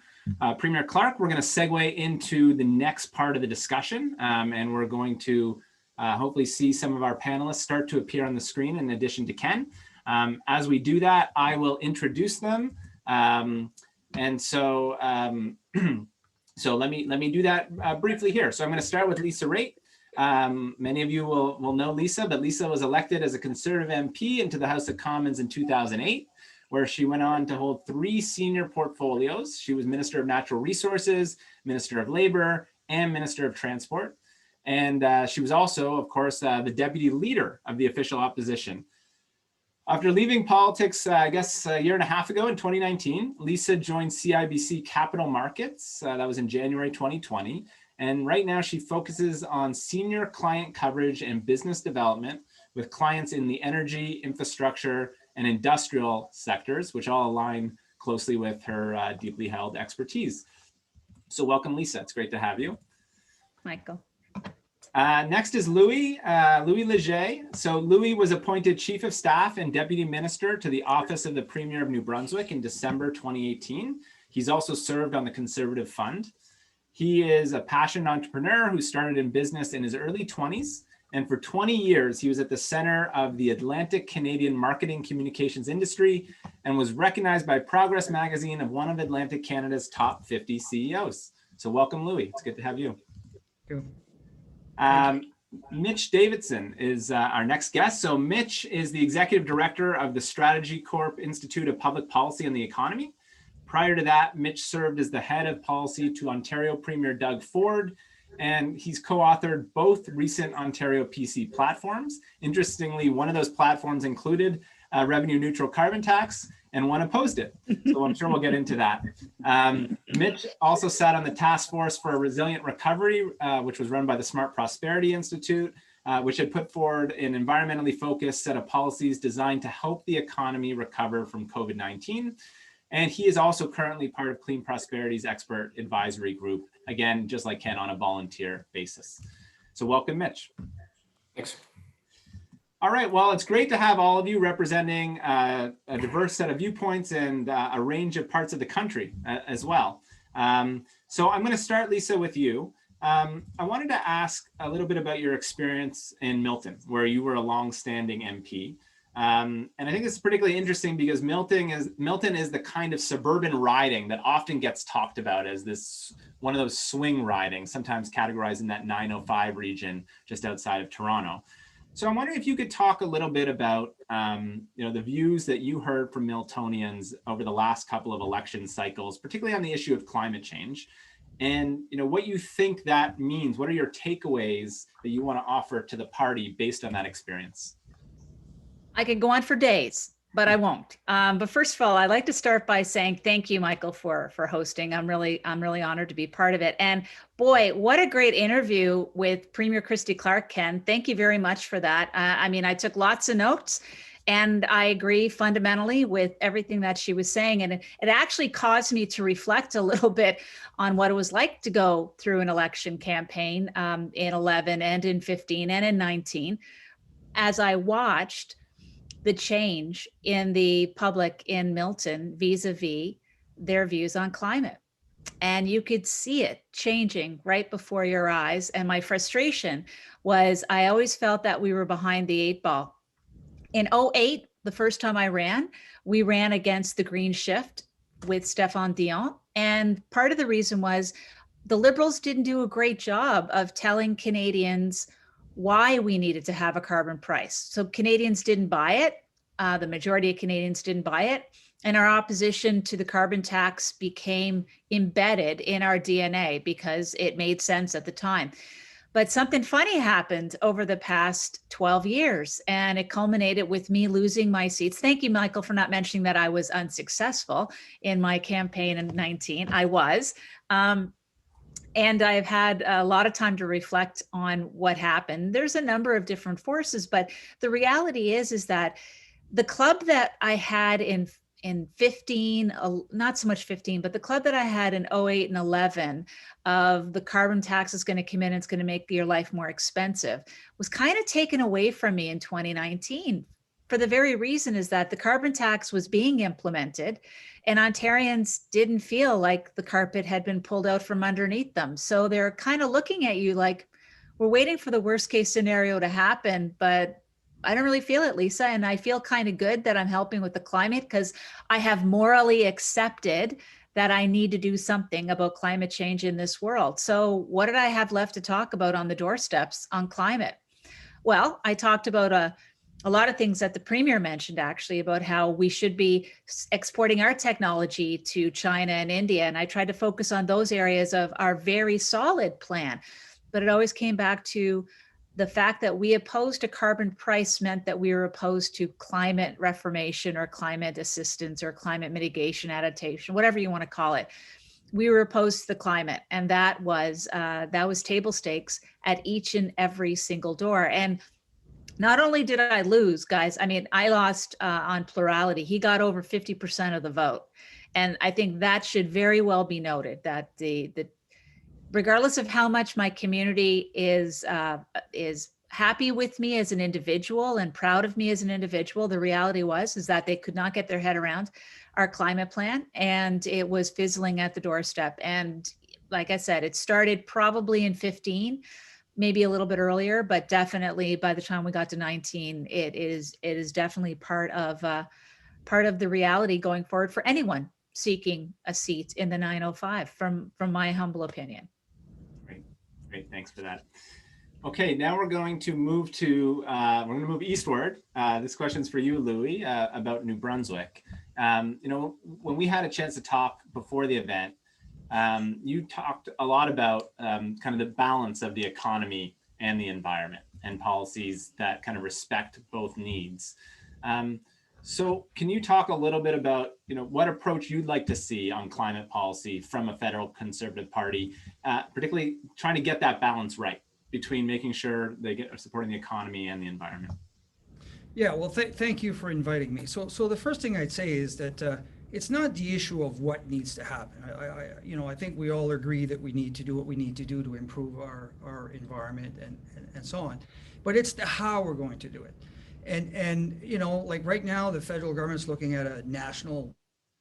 Premier Clark, we're going to segue into the next part of the discussion, and we're going to hopefully see some of our panelists start to appear on the screen in addition to Ken. As we do that, I will introduce them. And so, so let me do that briefly here. So I'm going to start with Lisa Raitt. Many of you will know Lisa, but Lisa was elected as a Conservative MP into the House of Commons in 2008, where she went on to hold 3 senior portfolios. She was Minister of Natural Resources, Minister of Labor, and Minister of Transport. And she was also, of course, the Deputy Leader of the official opposition. After leaving politics, I guess a year and a half ago in 2019, Lisa joined CIBC Capital Markets. That was in January 2020. And right now she focuses on senior client coverage and business development with clients in the energy, infrastructure, and industrial sectors, which all align closely with her deeply held expertise. So welcome, Lisa. It's great to have you. Michael. Next is Louis Leger. So Louis was appointed Chief of Staff and Deputy Minister to the Office of the Premier of New Brunswick in December 2018. He's also served on the Conservative Fund. He is a passionate entrepreneur who started in business in his early 20s. And for 20 years, he was at the center of the Atlantic Canadian marketing communications industry and was recognized by Progress Magazine of one of Atlantic Canada's top 50 CEOs. So welcome, Louis. It's good to have you. Thank you. Mitch Davidson is our next guest. So Mitch is the Executive Director of the Strategy Corp Institute of Public Policy and the Economy. Prior to that, Mitch served as the head of policy to Ontario Premier Doug Ford, and he's co-authored both recent Ontario PC platforms. Interestingly, one of those platforms included a revenue neutral carbon tax, and one opposed it. So I'm sure we'll get into that. Mitch also sat on the task force for a resilient recovery, which was run by the Smart Prosperity Institute, which had put forward an environmentally focused set of policies designed to help the economy recover from COVID-19. And he is also currently part of Clean Prosperity's expert advisory group, again, just like Ken, on a volunteer basis. So welcome, Mitch. Thanks. All right, well, it's great to have all of you representing a diverse set of viewpoints and a range of parts of the country as well. So I'm going to start, Lisa, with you. I wanted to ask a little bit about your experience in Milton, where you were a long-standing MP. And I think it's particularly interesting because Milton is the kind of suburban riding that often gets talked about as this one of those swing ridings, sometimes categorized in that 905 region just outside of Toronto. So I'm wondering if you could talk a little bit about, the views that you heard from Miltonians over the last couple of election cycles, particularly on the issue of climate change, and what you think that means. What are your takeaways that you want to offer to the party based on that experience? I could go on for days, but I won't. But first of all, I'd like to start by saying thank you, Michael, for hosting. I'm really honored to be part of it. And boy, what a great interview with Premier Christy Clark, Ken. Thank you very much for that. I took lots of notes, and I agree fundamentally with everything that she was saying. And it actually caused me to reflect a little bit on what it was like to go through an election campaign in 11 and in 15 and in 19, as I watched the change in the public in Milton vis-a-vis their views on climate. And you could see it changing right before your eyes. And my frustration was I always felt that we were behind the 8 ball. In 08, the first time I ran, we ran against the Green Shift with Stéphane Dion. And part of the reason was the Liberals didn't do a great job of telling Canadians why we needed to have a carbon price. So Canadians didn't buy it. The majority of Canadians didn't buy it. And our opposition to the carbon tax became embedded in our DNA because it made sense at the time. But something funny happened over the past 12 years, and it culminated with me losing my seats. Thank you, Michael, for not mentioning that I was unsuccessful in my campaign in 19. I was. And I've had a lot of time to reflect on what happened. There's a number of different forces, but the reality is that the club that I had in 15, not so much 15, but the club that I had in 08 and 11 of the carbon tax is going to come in and it's going to make your life more expensive was kind of taken away from me in 2019 for the very reason is that the carbon tax was being implemented and Ontarians didn't feel like the carpet had been pulled out from underneath them. So they're kind of looking at you like, we're waiting for the worst case scenario to happen, but I don't really feel it, Lisa. And I feel kind of good that I'm helping with the climate because I have morally accepted that I need to do something about climate change in this world. So what did I have left to talk about on the doorsteps on climate? Well, I talked about a lot of things that the Premier mentioned actually about how we should be exporting our technology to China and India. And I tried to focus on those areas of our very solid plan, but it always came back to the fact that we opposed a carbon price meant that we were opposed to climate reformation or climate assistance or climate mitigation, adaptation, whatever you want to call it. We were opposed to the climate, and that was table stakes at each and every single door. And not only did I lose, guys, I lost on plurality. He got over 50% of the vote. And I think that should very well be noted that the regardless of how much my community is happy with me as an individual and proud of me as an individual, the reality is that they could not get their head around our climate plan, and it was fizzling at the doorstep. And like I said, it started probably in 15, maybe a little bit earlier, but definitely by the time we got to 19, it is definitely part of the reality going forward for anyone seeking a seat in the 905, from my humble opinion. Great, thanks for that. Okay, now we're going to move eastward. This question's for you, Louis, about New Brunswick. When we had a chance to talk before the event, you talked a lot about kind of the balance of the economy and the environment and policies that kind of respect both needs. So can you talk a little bit about, what approach you'd like to see on climate policy from a federal Conservative Party, particularly trying to get that balance right between making sure they are supporting the economy and the environment? Yeah, well, thank you for inviting me. So the first thing I'd say is that it's not the issue of what needs to happen. I think we all agree that we need to do what we need to do to improve our environment and so on, but it's the how we're going to do it. And like right now, the federal government's looking at a national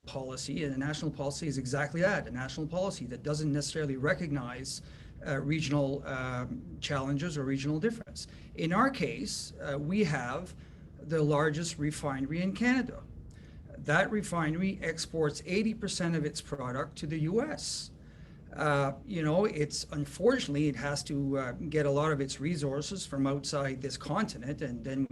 policy, and a national policy is exactly that, a national policy that doesn't necessarily recognize regional challenges or regional difference. In our case, we have the largest refinery in Canada. That refinery exports 80% of its product to the US. It's unfortunately it has to get a lot of its resources from outside this continent, and then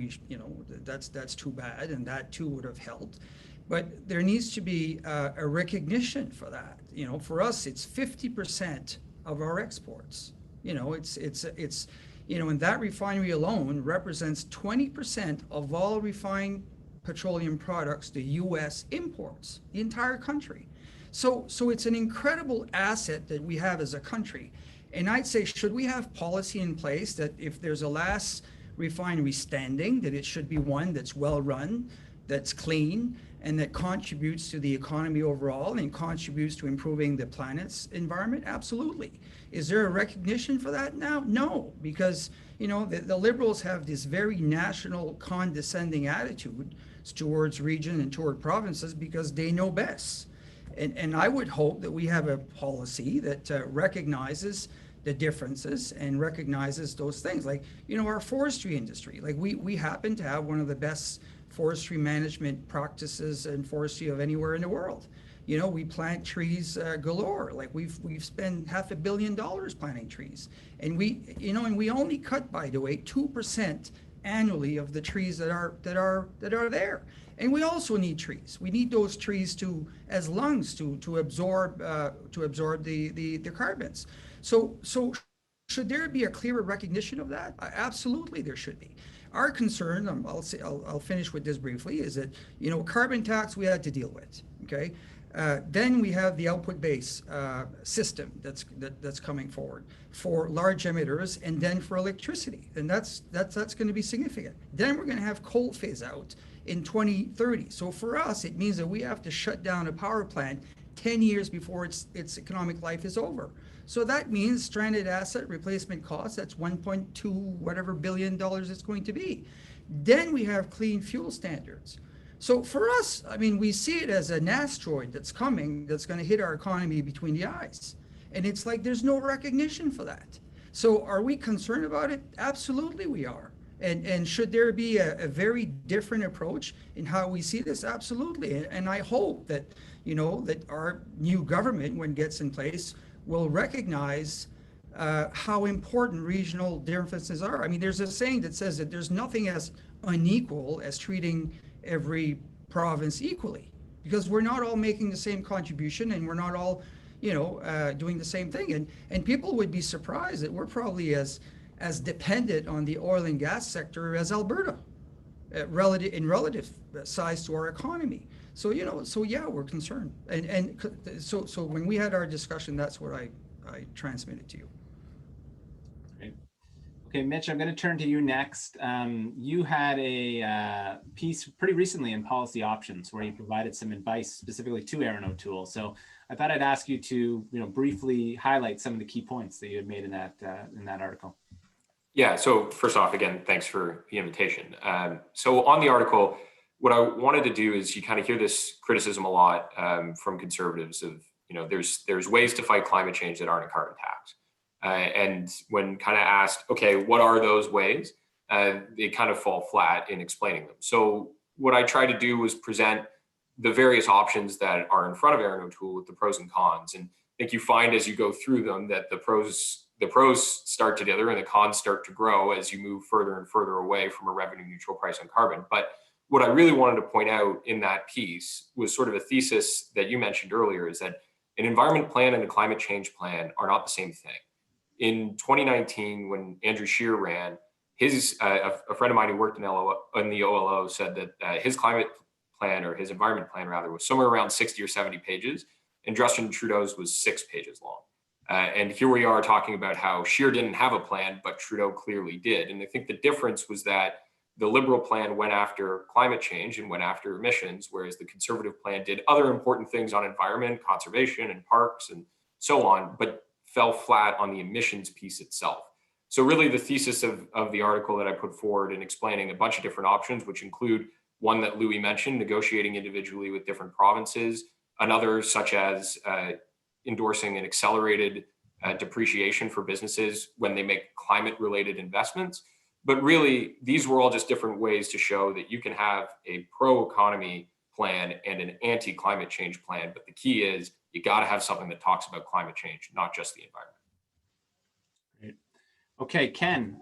that's too bad, and that too would have helped. But there needs to be a recognition for that. For us, it's 50% of our exports. And that refinery alone represents 20% of all refined petroleum products the U.S. imports, the entire country. So it's an incredible asset that we have as a country. And I'd say, should we have policy in place that if there's a last refinery standing, that it should be one that's well run, that's clean, and that contributes to the economy overall and contributes to improving the planet's environment? Absolutely. Is there a recognition for that now? No, because the Liberals have this very national condescending attitude towards region and toward provinces because they know best. And I would hope that we have a policy that recognizes the differences and recognizes those things. Like, our forestry industry, like we happen to have one of the best forestry management practices and forestry of anywhere in the world. We plant trees galore. Like we've spent $500 million planting trees, and we only cut, by the way, 2% annually of the trees that are there. And we also need trees. We need those trees as lungs to absorb the carbons. So should there be a clearer recognition of that? Absolutely, there should be. Our concern, I'll finish with this briefly, is that carbon tax we had to deal with. Okay. Then we have the output-based system that's coming forward for large emitters, and then for electricity, and that's going to be significant. Then we're going to have coal phase out in 2030. So for us, it means that we have to shut down a power plant 10 years before its economic life is over. So that means stranded asset replacement costs. That's 1.2 whatever billion dollars it's going to be. Then we have clean fuel standards. So for us, we see it as an asteroid that's coming, that's going to hit our economy between the eyes. And it's like there's no recognition for that. So are we concerned about it? Absolutely we are. And should there be a very different approach in how we see this? Absolutely. And I hope that, that our new government, when it gets in place, will recognize how important regional differences are. There's a saying that says that there's nothing as unequal as treating every province equally, because we're not all making the same contribution, and we're not all, doing the same thing. And people would be surprised that we're probably as dependent on the oil and gas sector as Alberta, in relative size to our economy. So yeah, we're concerned. And so when we had our discussion, that's what I transmitted to you. Great. Okay, Mitch, I'm going to turn to you next. You had a piece pretty recently in Policy Options where you provided some advice specifically to Erin O'Toole. So I thought I'd ask you to briefly highlight some of the key points that you had made in that article. Yeah, so first off, again, thanks for the invitation. So on the article, what I wanted to do is, you kind of hear this criticism a lot from conservatives of, there's ways to fight climate change that aren't a carbon tax. And when kind of asked, okay, what are those ways? They kind of fall flat in explaining them. So what I tried to do was present the various options that are in front of Erin O'Toole with the pros and cons. And I think you find as you go through them that the pros start together and the cons start to grow as you move further and further away from a revenue neutral price on carbon. But what I really wanted to point out in that piece was sort of a thesis that you mentioned earlier, is that an environment plan and a climate change plan are not the same thing. In 2019, when Andrew Scheer ran, a friend of mine who worked in the OLO said that his climate plan, or his environment plan rather, was somewhere around 60 or 70 pages, and Justin Trudeau's was 6 pages long. And here we are talking about how Scheer didn't have a plan, but Trudeau clearly did. And I think the difference was that the Liberal plan went after climate change and went after emissions, whereas the Conservative plan did other important things on environment, conservation, and parks, and so on, but fell flat on the emissions piece itself. So really the thesis of the article that I put forward in explaining a bunch of different options, which include one that Louis mentioned, negotiating individually with different provinces, another such as endorsing an accelerated depreciation for businesses when they make climate-related investments. But really, these were all just different ways to show that you can have a pro-economy plan and an anti-climate change plan. But the key is you got to have something that talks about climate change, not just the environment. Great. Okay, Ken,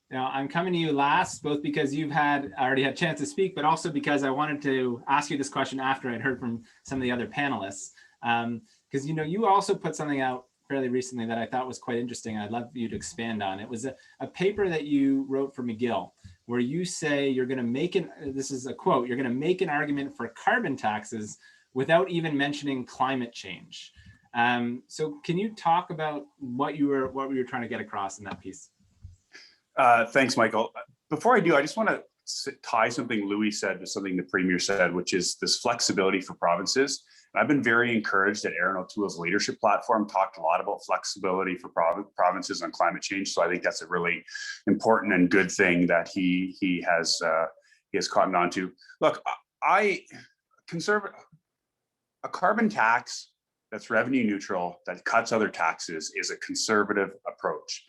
now I'm coming to you last, both because you've already had a chance to speak, but also because I wanted to ask you this question after I'd heard from some of the other panelists. Because you also put something out fairly recently that I thought was quite interesting. I'd love you to expand on. It was a paper that you wrote for McGill, where you say you're going to make this is a quote, you're going to make an argument for carbon taxes without even mentioning climate change. So can you talk about what you were trying to get across in that piece? Thanks, Michael. Before I do, I just want to tie something Louis said to something the Premier said, which is this flexibility for provinces. And I've been very encouraged that Aaron O'Toole's leadership platform talked a lot about flexibility for provinces on climate change. So I think that's a really important and good thing that he has cottoned on to. Look, a carbon tax that's revenue neutral, that cuts other taxes, is a conservative approach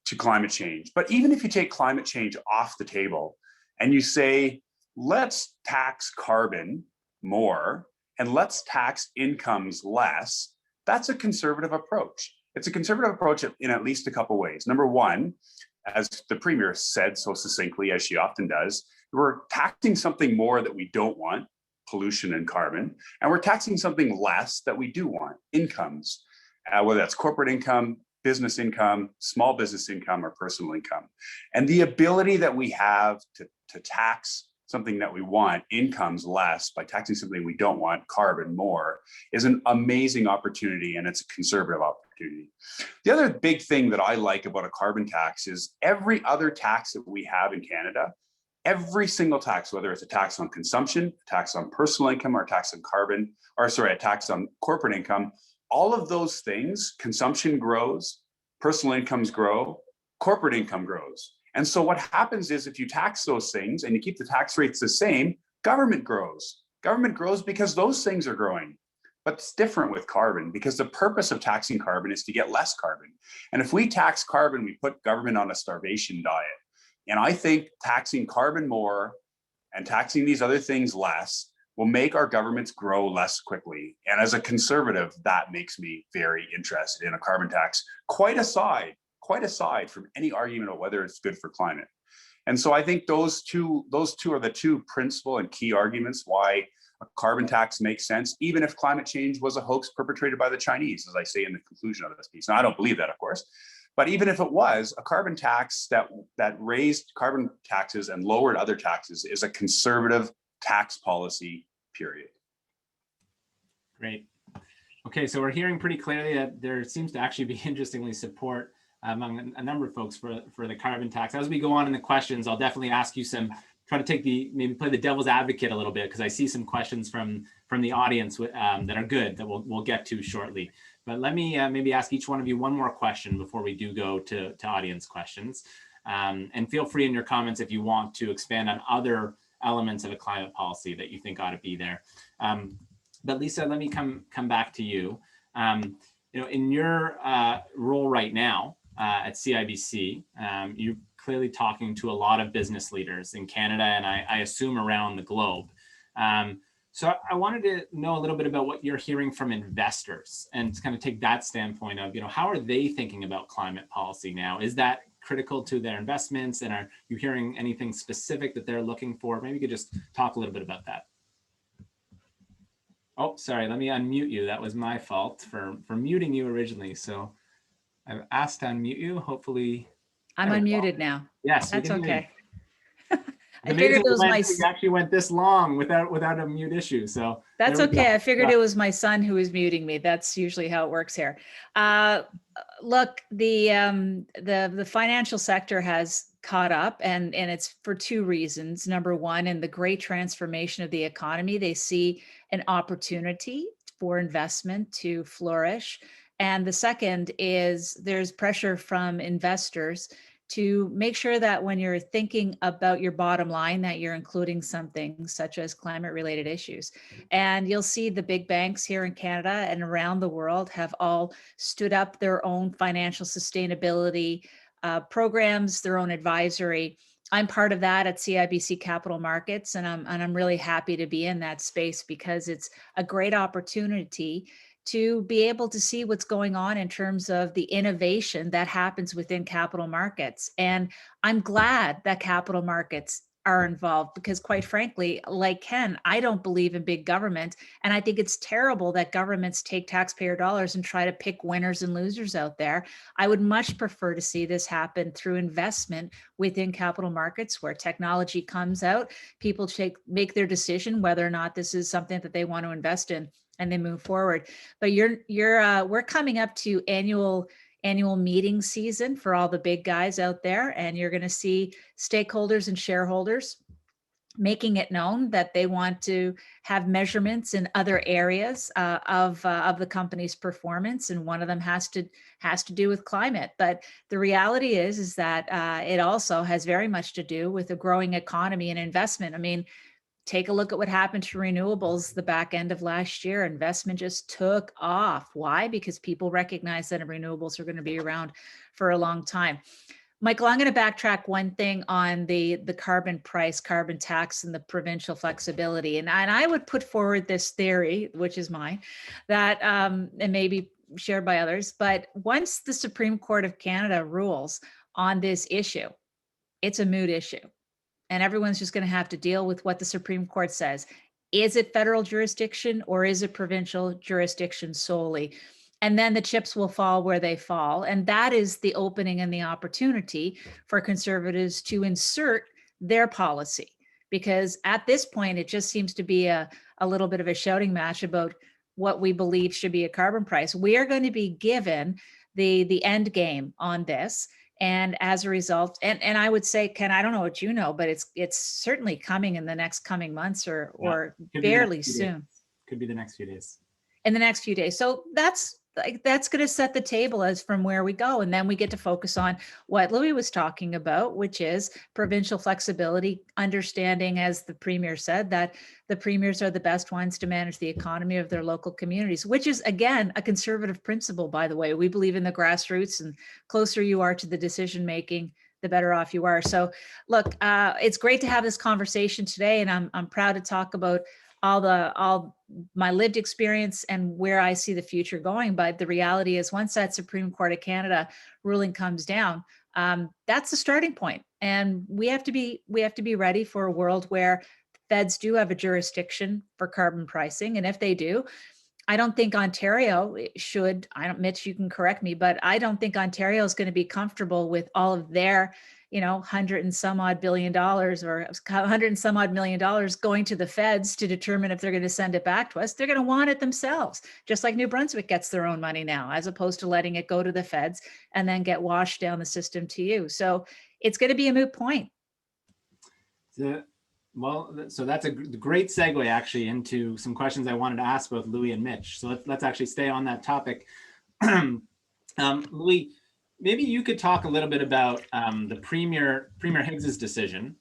to climate change. But even if you take climate change off the table and you say, let's tax carbon more and let's tax incomes less, that's a conservative approach. It's a conservative approach in at least a couple ways. Number one, as the Premier said so succinctly, as she often does, we're taxing something more that we don't want, pollution and carbon, and we're taxing something less that we do want, incomes, whether that's corporate income, business income, small business income, or personal income. And the ability that we have to tax something that we want, incomes, less, by taxing something we don't want, carbon, more, is an amazing opportunity, and it's a conservative opportunity. The other big thing that I like about a carbon tax is every other tax that we have in Canada, every single tax, whether it's a tax on consumption, a tax on personal income, or a tax on carbon, or sorry, a tax on corporate income, all of those things, consumption grows, personal incomes grow, corporate income grows. And so what happens is if you tax those things and you keep the tax rates the same, government grows. Government grows because those things are growing. But it's different with carbon, because the purpose of taxing carbon is to get less carbon. And if we tax carbon, we put government on a starvation diet. And I think taxing carbon more and taxing these other things less will make our governments grow less quickly. And as a conservative, that makes me very interested in a carbon tax, quite aside from any argument about whether it's good for climate. And so I think those two are the two principal and key arguments why a carbon tax makes sense, even if climate change was a hoax perpetrated by the Chinese, as I say in the conclusion of this piece. Now, I don't believe that, of course, but even if it was, a carbon tax that raised carbon taxes and lowered other taxes is a conservative tax policy, period. Great. Okay, so we're hearing pretty clearly that there seems to actually be, interestingly, support among a number of folks for the carbon tax. As we go on in the questions, I'll definitely ask you try to maybe play the devil's advocate a little bit, because I see some questions from the audience that are good that we'll get to shortly. But let me maybe ask each one of you one more question before we do go to audience questions. And feel free in your comments if you want to expand on other elements of a climate policy that you think ought to be there. But Lisa, let me come back to you. In your role right now at CIBC, you're clearly talking to a lot of business leaders in Canada, and I assume around the globe. So I wanted to know a little bit about what you're hearing from investors, and to kind of take that standpoint of, how are they thinking about climate policy now? Is that critical to their investments? And are you hearing anything specific that they're looking for? Maybe you could just talk a little bit about that. Oh, sorry, let me unmute you. That was my fault for muting you originally. So I've asked to unmute you. Hopefully. I'm unmuted now. Yes, that's okay. I Amazing figured it was we actually went this long without a mute issue. So that's okay. I figured it was my son who was muting me. That's usually how it works here. Look, the financial sector has caught up, and it's for two reasons. Number one, in the great transformation of the economy, they see an opportunity for investment to flourish. And the second is there's pressure from investors to make sure that when you're thinking about your bottom line, that you're including something such as climate related issues. And you'll see the big banks here in Canada and around the world have all stood up their own financial sustainability programs, their own advisory. I'm part of that at CIBC Capital Markets, and I'm really happy to be in that space because it's a great opportunity to be able to see what's going on in terms of the innovation that happens within capital markets. And I'm glad that capital markets are involved because, quite frankly, like Ken, I don't believe in big government. And I think it's terrible that governments take taxpayer dollars and try to pick winners and losers out there. I would much prefer to see this happen through investment within capital markets where technology comes out, people make their decision whether or not this is something that they want to invest in, and they move forward. But we're coming up to annual meeting season for all the big guys out there, and you're going to see stakeholders and shareholders making it known that they want to have measurements in other areas of the company's performance, and one of them has to do with climate. But the reality is that it also has very much to do with a growing economy and investment. I mean, take a look at what happened to renewables the back end of last year. Investment just took off. Why? Because people recognize that renewables are going to be around for a long time. Michael, I'm going to backtrack one thing on the carbon price, carbon tax, and the provincial flexibility. And I would put forward this theory, which is mine, that and maybe shared by others, but once the Supreme Court of Canada rules on this issue, it's a moot issue. And everyone's just going to have to deal with what the Supreme Court says. Is it federal jurisdiction or is it provincial jurisdiction solely? And then the chips will fall where they fall. And that is the opening and the opportunity for Conservatives to insert their policy. Because at this point, it just seems to be a little bit of a shouting match about what we believe should be a carbon price. We are going to be given the end game on this. And as a result, and I would say, Ken, I don't know what you know, but it's certainly coming in the next coming months or barely soon. Could be the next few days. In the next few days. So that's going to set the table as from where we go. And then we get to focus on what Louis was talking about, which is provincial flexibility, understanding, as the Premier said, that the premiers are the best ones to manage the economy of their local communities, which is, again, a Conservative principle, by the way. We believe in the grassroots, and closer you are to the decision-making, the better off you are. So look, it's great to have this conversation today, and I'm proud to talk about all my lived experience and where I see the future going. But the reality is, once that Supreme Court of Canada ruling comes down, that's the starting point. And we have to be ready for a world where feds do have a jurisdiction for carbon pricing. And if they do, I don't think Ontario should, Mitch, you can correct me, but I don't think Ontario is going to be comfortable with all of their, $100 and some odd billion or $100 and some odd million going to the feds to determine if they're going to send it back to us. They're going to want it themselves, just like New Brunswick gets their own money now, as opposed to letting it go to the feds and then get washed down the system to you. So it's going to be a moot point. Well, so that's a great segue actually into some questions I wanted to ask both Louis and Mitch. So let's actually stay on that topic. Louis, maybe you could talk a little bit about the Premier Higgs's decision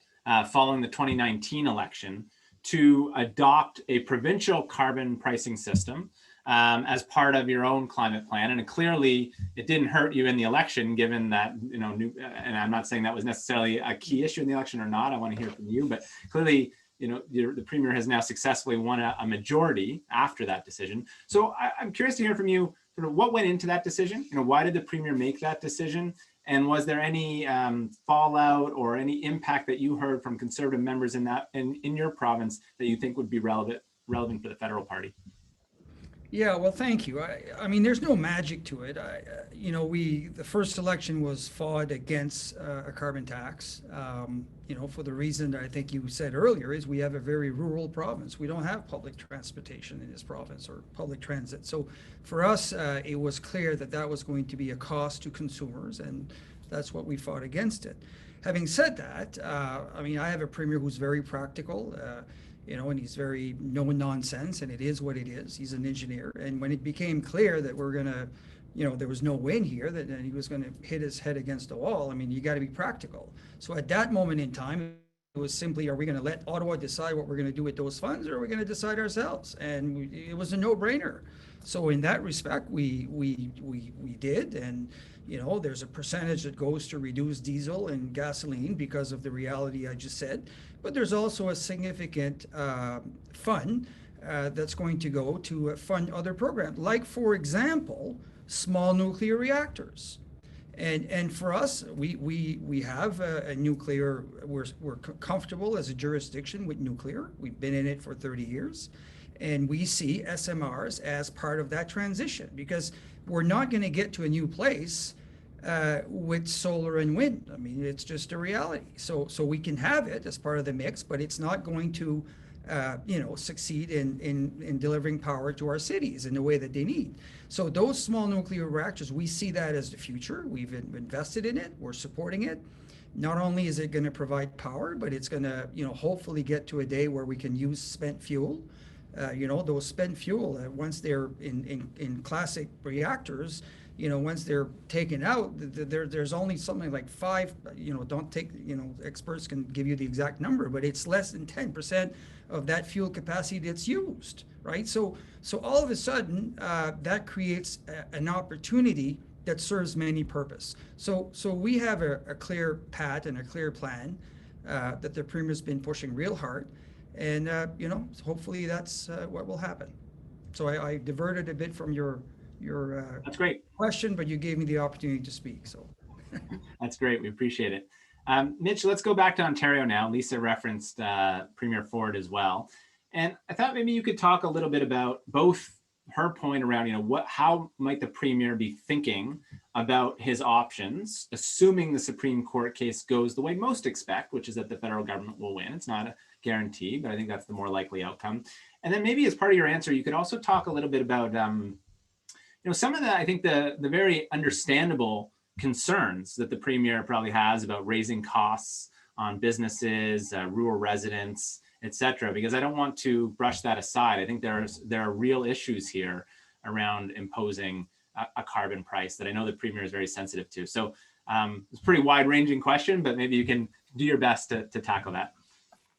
following the 2019 election to adopt a provincial carbon pricing system as part of your own climate plan. And clearly it didn't hurt you in the election, given that, and I'm not saying that was necessarily a key issue in the election or not. I want to hear from you, but clearly, the Premier has now successfully won a majority after that decision. So I'm curious to hear from you, sort of what went into that decision? Why did the Premier make that decision? And was there any fallout or any impact that you heard from Conservative members in your province that you think would be relevant for the federal party? Yeah, well, thank you. I mean, there's no magic to it. The first election was fought against a carbon tax, for the reason that I think you said earlier, is we have a very rural province. We don't have public transportation in this province or public transit. So for us, it was clear that was going to be a cost to consumers, and that's what we fought against it. Having said that, I have a Premier who's very practical, and he's very no nonsense, and it is what it is. He's an engineer. And when it became clear that we're going to, there was no win here, that he was going to hit his head against the wall, you got to be practical. So at that moment in time, it was simply, are we going to let Ottawa decide what we're going to do with those funds, or are we going to decide ourselves? And it was a no-brainer. So in that respect, we did, and there's a percentage that goes to reduce diesel and gasoline because of the reality I just said, but there's also a significant fund that's going to go to fund other programs, like for example, small nuclear reactors. And for us, we have a nuclear, we're comfortable as a jurisdiction with nuclear. We've been in it for 30 years. And we see SMRs as part of that transition, because we're not going to get to a new place with solar and wind. I mean, it's just a reality. So we can have it as part of the mix, but it's not going to succeed in delivering power to our cities in the way that they need. So those small nuclear reactors, we see that as the future. We've invested in it. We're supporting it. Not only is it going to provide power, but it's going to, hopefully get to a day where we can use spent fuel. Those spent fuel, once they're in classic reactors, once they're taken out, there's only something like 5, don't take, experts can give you the exact number, but it's less than 10% of that fuel capacity that's used, right? So all of a sudden, that creates an opportunity that serves many purpose. So we have a clear path and a clear plan that the Premier's been pushing real hard. And, hopefully that's what will happen. So I diverted a bit from your that's great question, but you gave me the opportunity to speak. So that's great. We appreciate it. Mitch, let's go back to Ontario now. Lisa referenced Premier Ford as well. And I thought maybe you could talk a little bit about both her point around, how might the Premier be thinking about his options, assuming the Supreme Court case goes the way most expect, which is that the federal government will win. It's not a guarantee, but I think that's the more likely outcome. And then maybe as part of your answer, you could also talk a little bit about, some of the, I think the very understandable concerns that the Premier probably has about raising costs on businesses, rural residents, et cetera, because I don't want to brush that aside. I think there are real issues here around imposing a carbon price that I know the Premier is very sensitive to. So it's a pretty wide-ranging question, but maybe you can do your best to tackle that.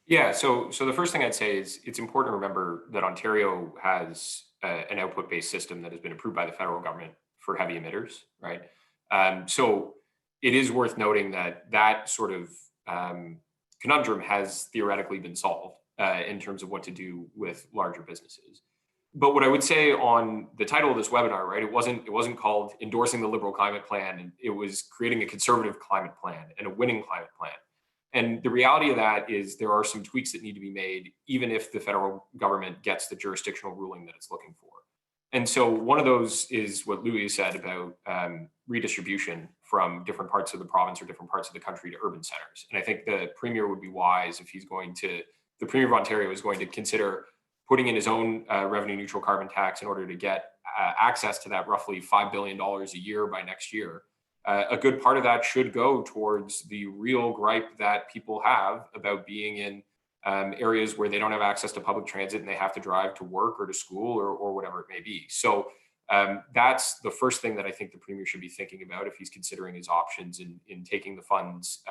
Yeah, so the first thing I'd say is it's important to remember that Ontario has an output-based system that has been approved by the federal government for heavy emitters, right? So it is worth noting that sort of conundrum has theoretically been solved in terms of what to do with larger businesses. But what I would say on the title of this webinar, right, it wasn't called endorsing the Liberal climate plan, and it was creating a conservative climate plan and a winning climate plan. And the reality of that is there are some tweaks that need to be made, even if the federal government gets the jurisdictional ruling that it's looking for. And so one of those is what Louis said about redistribution from different parts of the province or different parts of the country to urban centers. And I think the Premier would be wise if the Premier of Ontario is going to consider putting in his own revenue neutral carbon tax in order to get access to that roughly $5 billion a year by next year. A good part of that should go towards the real gripe that people have about being in areas where they don't have access to public transit and they have to drive to work or to school or whatever it may be. So that's the first thing that I think the Premier should be thinking about if he's considering his options in taking the funds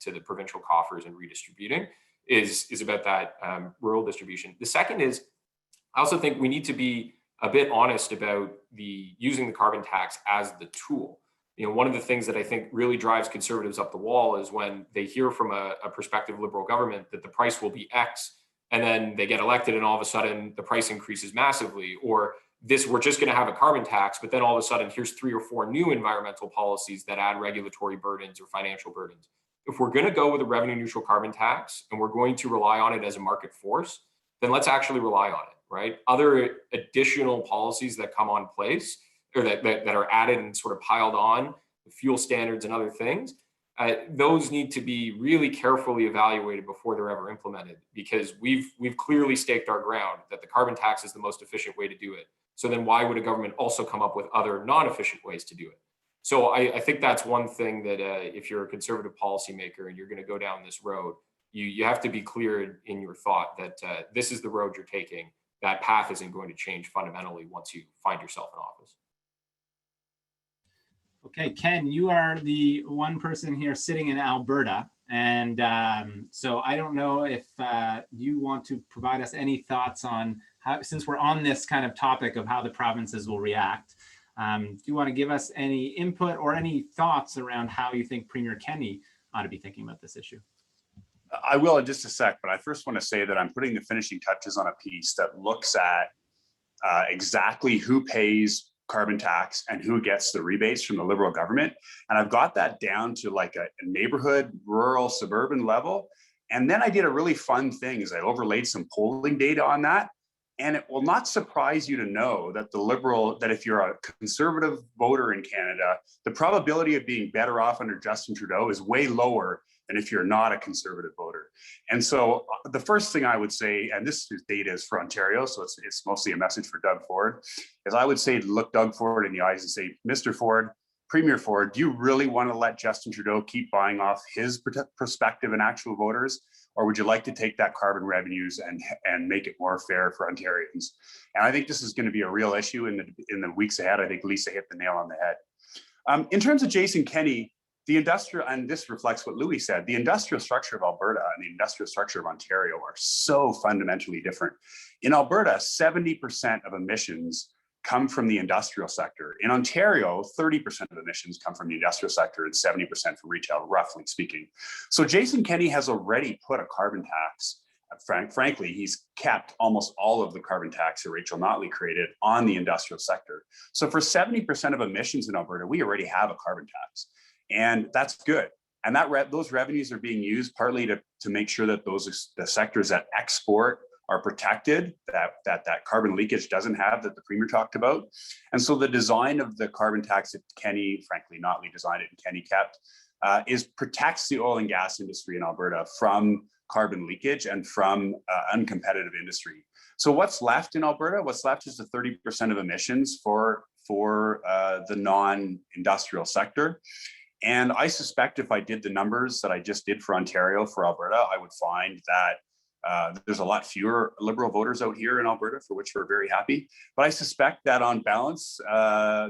to the provincial coffers and redistributing is about that rural distribution. The second is, I also think we need to be a bit honest about using the carbon tax as the tool. One of the things that I think really drives Conservatives up the wall is when they hear from a prospective Liberal government that the price will be X, and then they get elected and all of a sudden the price increases massively, or we're just going to have a carbon tax, but then all of a sudden here's 3 or 4 new environmental policies that add regulatory burdens or financial burdens. If we're going to go with a revenue neutral carbon tax and we're going to rely on it as a market force, then let's actually rely on it, right? Other additional policies that come on place or that are added and sort of piled on, the fuel standards and other things, those need to be really carefully evaluated before they're ever implemented, because we've clearly staked our ground that the carbon tax is the most efficient way to do it. So then why would a government also come up with other non-efficient ways to do it? So I think that's one thing that if you're a Conservative policymaker and you're going to go down this road, you have to be clear in your thought that this is the road you're taking. That path isn't going to change fundamentally once you find yourself in office. Okay, Ken, you are the one person here sitting in Alberta. And so I don't know if you want to provide us any thoughts on since we're on this kind of topic of how the provinces will react, do you want to give us any input or any thoughts around how you think Premier Kenney ought to be thinking about this issue? I will in just a sec, but I first want to say that I'm putting the finishing touches on a piece that looks at exactly who pays carbon tax and who gets the rebates from the Liberal government. And I've got that down to like a neighborhood, rural, suburban level. And then I did a really fun thing is I overlaid some polling data on that. And it will not surprise you to know that that if you're a conservative voter in Canada, the probability of being better off under Justin Trudeau is way lower than if you're not a conservative voter. And so the first thing I would say, and this data is for Ontario, so it's mostly a message for Doug Ford, is I would say look Doug Ford in the eyes and say, Mr. Ford, Premier Ford, do you really want to let Justin Trudeau keep buying off his prospective and actual voters? Or would you like to take that carbon revenues and make it more fair for Ontarians? And I think this is going to be a real issue in the weeks ahead. I think Lisa hit the nail on the head. In terms of Jason Kenney, the industrial, and this reflects what Louis said, the industrial structure of Alberta and the industrial structure of Ontario are so fundamentally different. In Alberta, 70% of emissions come from the industrial sector. In Ontario, 30% of emissions come from the industrial sector and 70% from retail, roughly speaking. So Jason Kenney has already put a carbon tax. Frankly, he's kept almost all of the carbon tax that Rachel Notley created on the industrial sector. So for 70% of emissions in Alberta, we already have a carbon tax. And that's good. And those revenues are being used partly to make sure that the sectors that export are protected, that carbon leakage doesn't have, that the Premier talked about. And so the design of the carbon tax that Kenney, frankly, Notley designed it and Kenney kept, protects the oil and gas industry in Alberta from carbon leakage and from uncompetitive industry. So what's left in Alberta? What's left is the 30% of emissions for the non-industrial sector. And I suspect if I did the numbers that I just did for Ontario, for Alberta, I would find that there's a lot fewer Liberal voters out here in Alberta, for which we're very happy. But I suspect that on balance,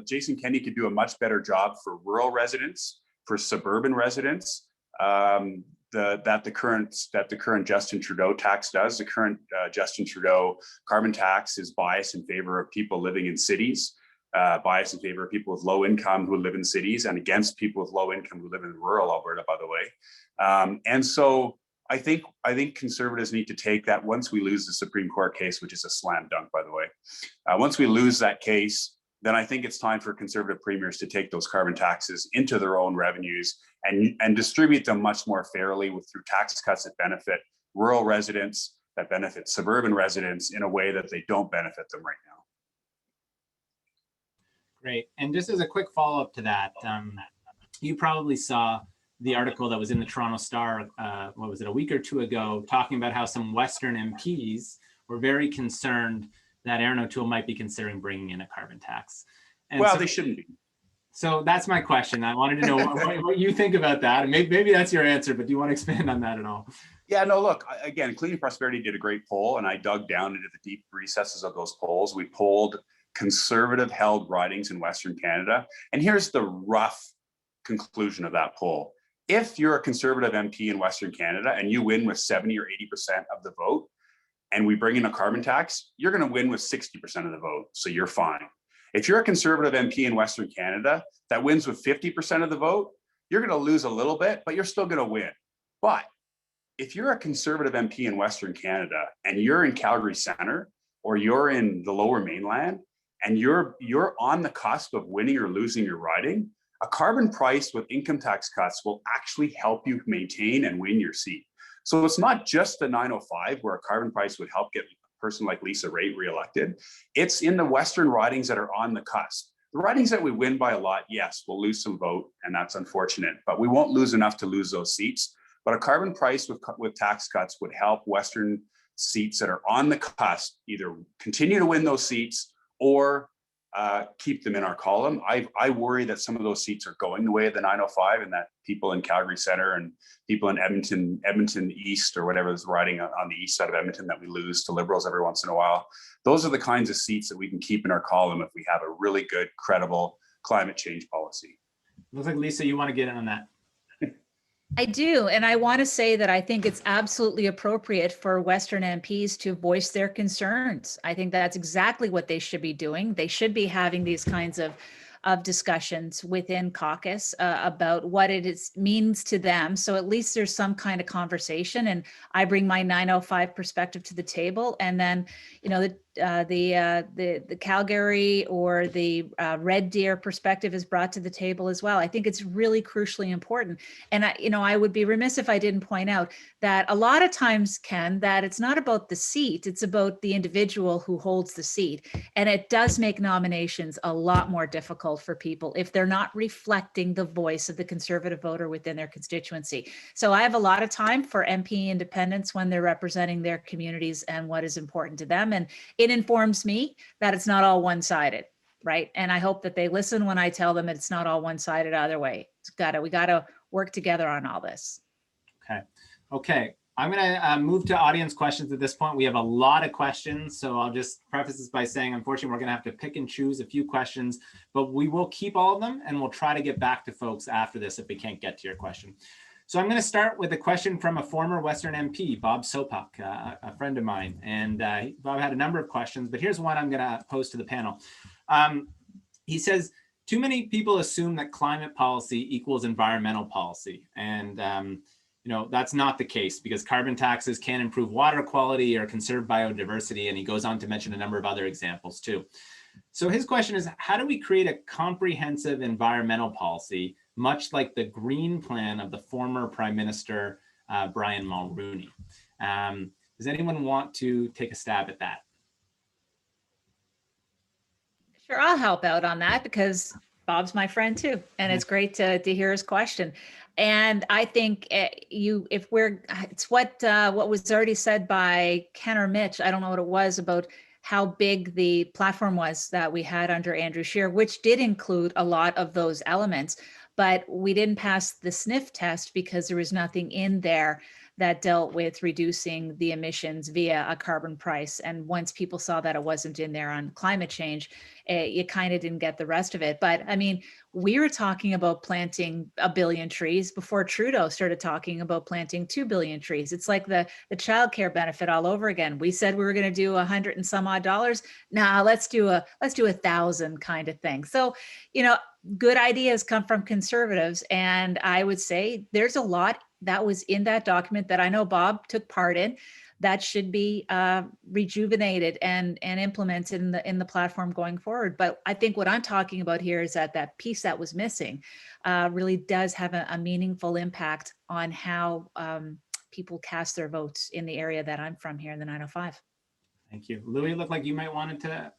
Jason Kenney could do a much better job for rural residents, for suburban residents, that the current Justin Trudeau tax does. The current Justin Trudeau carbon tax is biased in favor of people living in cities, biased in favor of people with low income who live in cities, and against people with low income who live in rural Alberta, by the way. And so I think Conservatives need to take that once we lose the Supreme Court case, which is a slam dunk, by the way. Once we lose that case, then I think it's time for Conservative premiers to take those carbon taxes into their own revenues and distribute them much more fairly through tax cuts that benefit rural residents, that benefit suburban residents in a way that they don't benefit them right now. Great. And just as a quick follow-up to that, you probably saw the article that was in the Toronto Star, what was it, a week or two ago, talking about how some Western MPs were very concerned that Aaron O'Toole might be considering bringing in a carbon tax. And well, so, they shouldn't be. So that's my question. I wanted to know what you think about that. And maybe that's your answer, but do you want to expand on that at all? Yeah, no, look, again, Clean Prosperity did a great poll, and I dug down into the deep recesses of those polls. We polled conservative held ridings in Western Canada. And here's the rough conclusion of that poll. If you're a Conservative MP in Western Canada and you win with 70 or 80% of the vote, and we bring in a carbon tax, you're going to win with 60% of the vote. So you're fine. If you're a Conservative MP in Western Canada that wins with 50% of the vote, you're going to lose a little bit, but you're still going to win. But if you're a Conservative MP in Western Canada and you're in Calgary Centre or you're in the Lower Mainland and you're on the cusp of winning or losing your riding, a carbon price with income tax cuts will actually help you maintain and win your seat. So it's not just the 905 where a carbon price would help get a person like Lisa Raitt reelected. It's in the Western ridings that are on the cusp. The ridings that we win by a lot, yes, we'll lose some vote, and that's unfortunate, but we won't lose enough to lose those seats. But a carbon price with tax cuts would help Western seats that are on the cusp either continue to win those seats or keep them in our column. I worry that some of those seats are going the way of the 905 and that people in Calgary Centre and people in Edmonton East or whatever is riding on the east side of Edmonton that we lose to Liberals every once in a while. Those are the kinds of seats that we can keep in our column if we have a really good, credible climate change policy. Looks like Lisa, you want to get in on that. I do. And I want to say that I think it's absolutely appropriate for Western MPs to voice their concerns. I think that's exactly what they should be doing. They should be having these kinds of discussions within caucus about what it is, means to them. So at least there's some kind of conversation. And I bring my 905 perspective to the table. And then, you know, the Calgary or the Red Deer perspective is brought to the table as well. I think it's really crucially important. And I would be remiss if I didn't point out that a lot of times, Ken, that it's not about the seat, it's about the individual who holds the seat. And it does make nominations a lot more difficult for people if they're not reflecting the voice of the Conservative voter within their constituency. So I have a lot of time for MP independents when they're representing their communities and what is important to them. And it informs me that it's not all one-sided, right? And I hope that they listen when I tell them it's not all one-sided either way. We gotta work together on all this. Okay. I'm going to move to audience questions at this point. We have a lot of questions, so I'll just preface this by saying, unfortunately, we're going to have to pick and choose a few questions, but we will keep all of them, and we'll try to get back to folks after this if we can't get to your question. So I'm going to start with a question from a former Western MP, Bob Sopak, a friend of mine. And Bob had a number of questions, but here's one I'm going to pose to the panel. He says, too many people assume that climate policy equals environmental policy. And that's not the case, because carbon taxes can improve water quality or conserve biodiversity. And he goes on to mention a number of other examples too. So his question is, how do we create a comprehensive environmental policy, much like the green plan of the former Prime Minister, Brian Mulroney? Does anyone want to take a stab at that? Sure, I'll help out on that because Bob's my friend too. And it's great to hear his question. And I think it's what was already said by Ken or Mitch. I don't know what it was about how big the platform was that we had under Andrew Scheer, which did include a lot of those elements, but we didn't pass the sniff test because there was nothing in there that dealt with reducing the emissions via a carbon price. And once people saw that it wasn't in there on climate change, you kind of didn't get the rest of it. But I mean, we were talking about planting 1 billion trees before Trudeau started talking about planting 2 billion trees. It's like the childcare benefit all over again. We said we were going to do $100 and some odd. Nah, let's do 1,000 kind of thing. So, good ideas come from Conservatives. And I would say there's a lot that was in that document that I know Bob took part in that should be rejuvenated and implemented in the platform going forward. But I think what I'm talking about here is that piece that was missing really does have a meaningful impact on how people cast their votes in the area that I'm from here in the 905. Thank you. Louis, it looked like you might want to add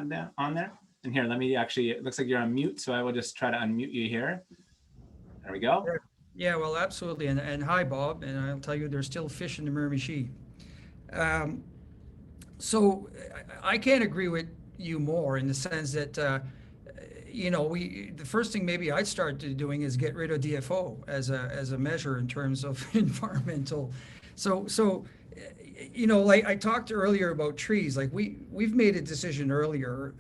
that on there. And here, let me actually, it looks like you're on mute, so I will just try to unmute you here. There we go. Yeah, well, absolutely. And hi, Bob. And I'll tell you, there's still fish in the Miramichi. So I can't agree with you more in the sense that, the first thing maybe I'd start doing is get rid of DFO as a measure in terms of environmental. So like I talked earlier about trees, like we've made a decision earlier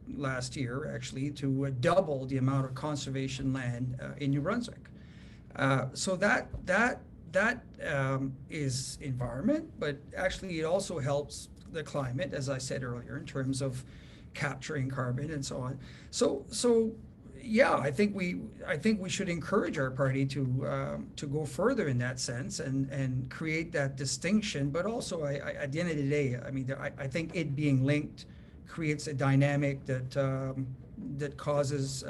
last year, actually, to double the amount of conservation land in New Brunswick. So that is environment, but actually it also helps the climate, as I said earlier, in terms of capturing carbon and so on. So yeah, I think we should encourage our party to go further in that sense and create that distinction. But also, at the end of the day, I mean, I think it being linked creates a dynamic that causes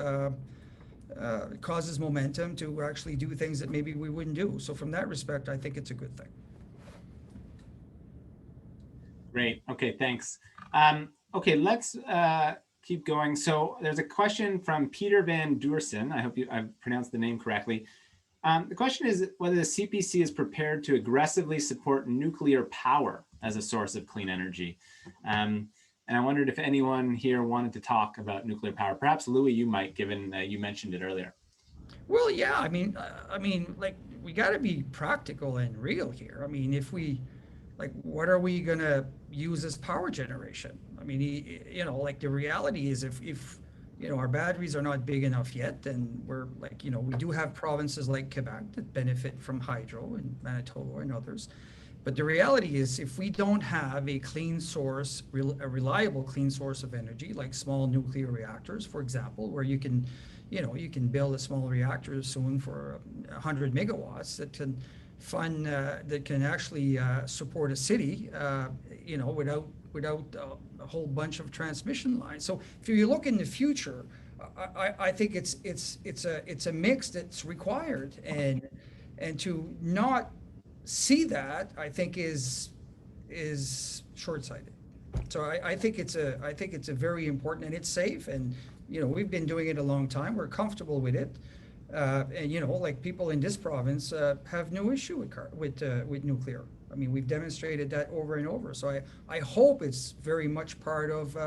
momentum to actually do things that maybe we wouldn't do. So from that respect, I think it's a good thing. Great. Okay, thanks. Okay, let's keep going. So there's a question from Peter Van Duersen. I hope I've pronounced the name correctly. The question is whether the CPC is prepared to aggressively support nuclear power as a source of clean energy. And I wondered if anyone here wanted to talk about nuclear power. Perhaps Louis, you might, given you mentioned it earlier. Well, yeah, I mean, like we got to be practical and real here. I mean, what are we gonna use as power generation? I mean, like the reality is, if our batteries are not big enough yet, and we're like, we do have provinces like Quebec that benefit from hydro, and Manitoba and others. But the reality is, if we don't have a clean source, a reliable clean source of energy, like small nuclear reactors, for example, where you can build a small reactor soon for 100 megawatts that can that can actually support a city, without a whole bunch of transmission lines. So if you look in the future, I think it's a mix that's required, and to not see that, I think is short-sighted. So I think it's a very important, and it's safe, and we've been doing it a long time. We're comfortable with it, and like people in this province have no issue with nuclear. I mean, we've demonstrated that over and over. So I hope it's very much part of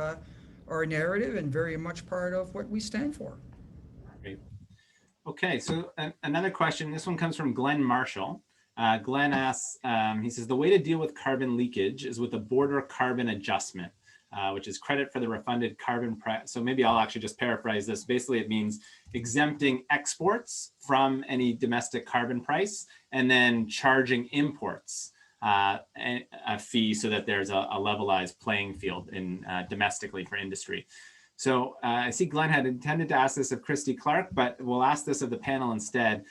our narrative and very much part of what we stand for. Great. Okay, so another question. This one comes from Glenn Marshall. Glenn asks, he says, the way to deal with carbon leakage is with a border carbon adjustment, which is credit for the refunded carbon price. So maybe I'll actually just paraphrase this. Basically, it means exempting exports from any domestic carbon price and then charging imports a fee so that there's a levelized playing field in domestically for industry. So I see Glenn had intended to ask this of Christy Clark, but we'll ask this of the panel instead.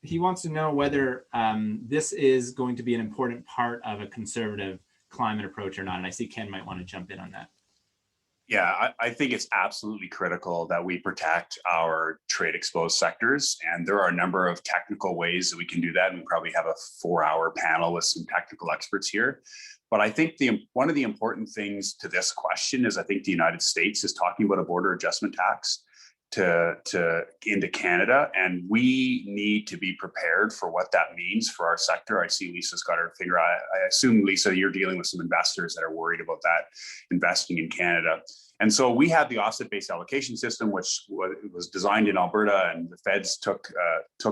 He wants to know whether this is going to be an important part of a conservative climate approach or not. And I see Ken might want to jump in on that. Yeah, I think it's absolutely critical that we protect our trade exposed sectors. And there are a number of technical ways that we can do that. And we probably have a 4-hour panel with some technical experts here. But I think one of the important things to this question is I think the United States is talking about a border adjustment tax into Canada, and we need to be prepared for what that means for our sector. I see Lisa's got her finger. I assume, Lisa, you're dealing with some investors that are worried about that investing in Canada. And so we have the offset-based allocation system, which was designed in Alberta, and the feds took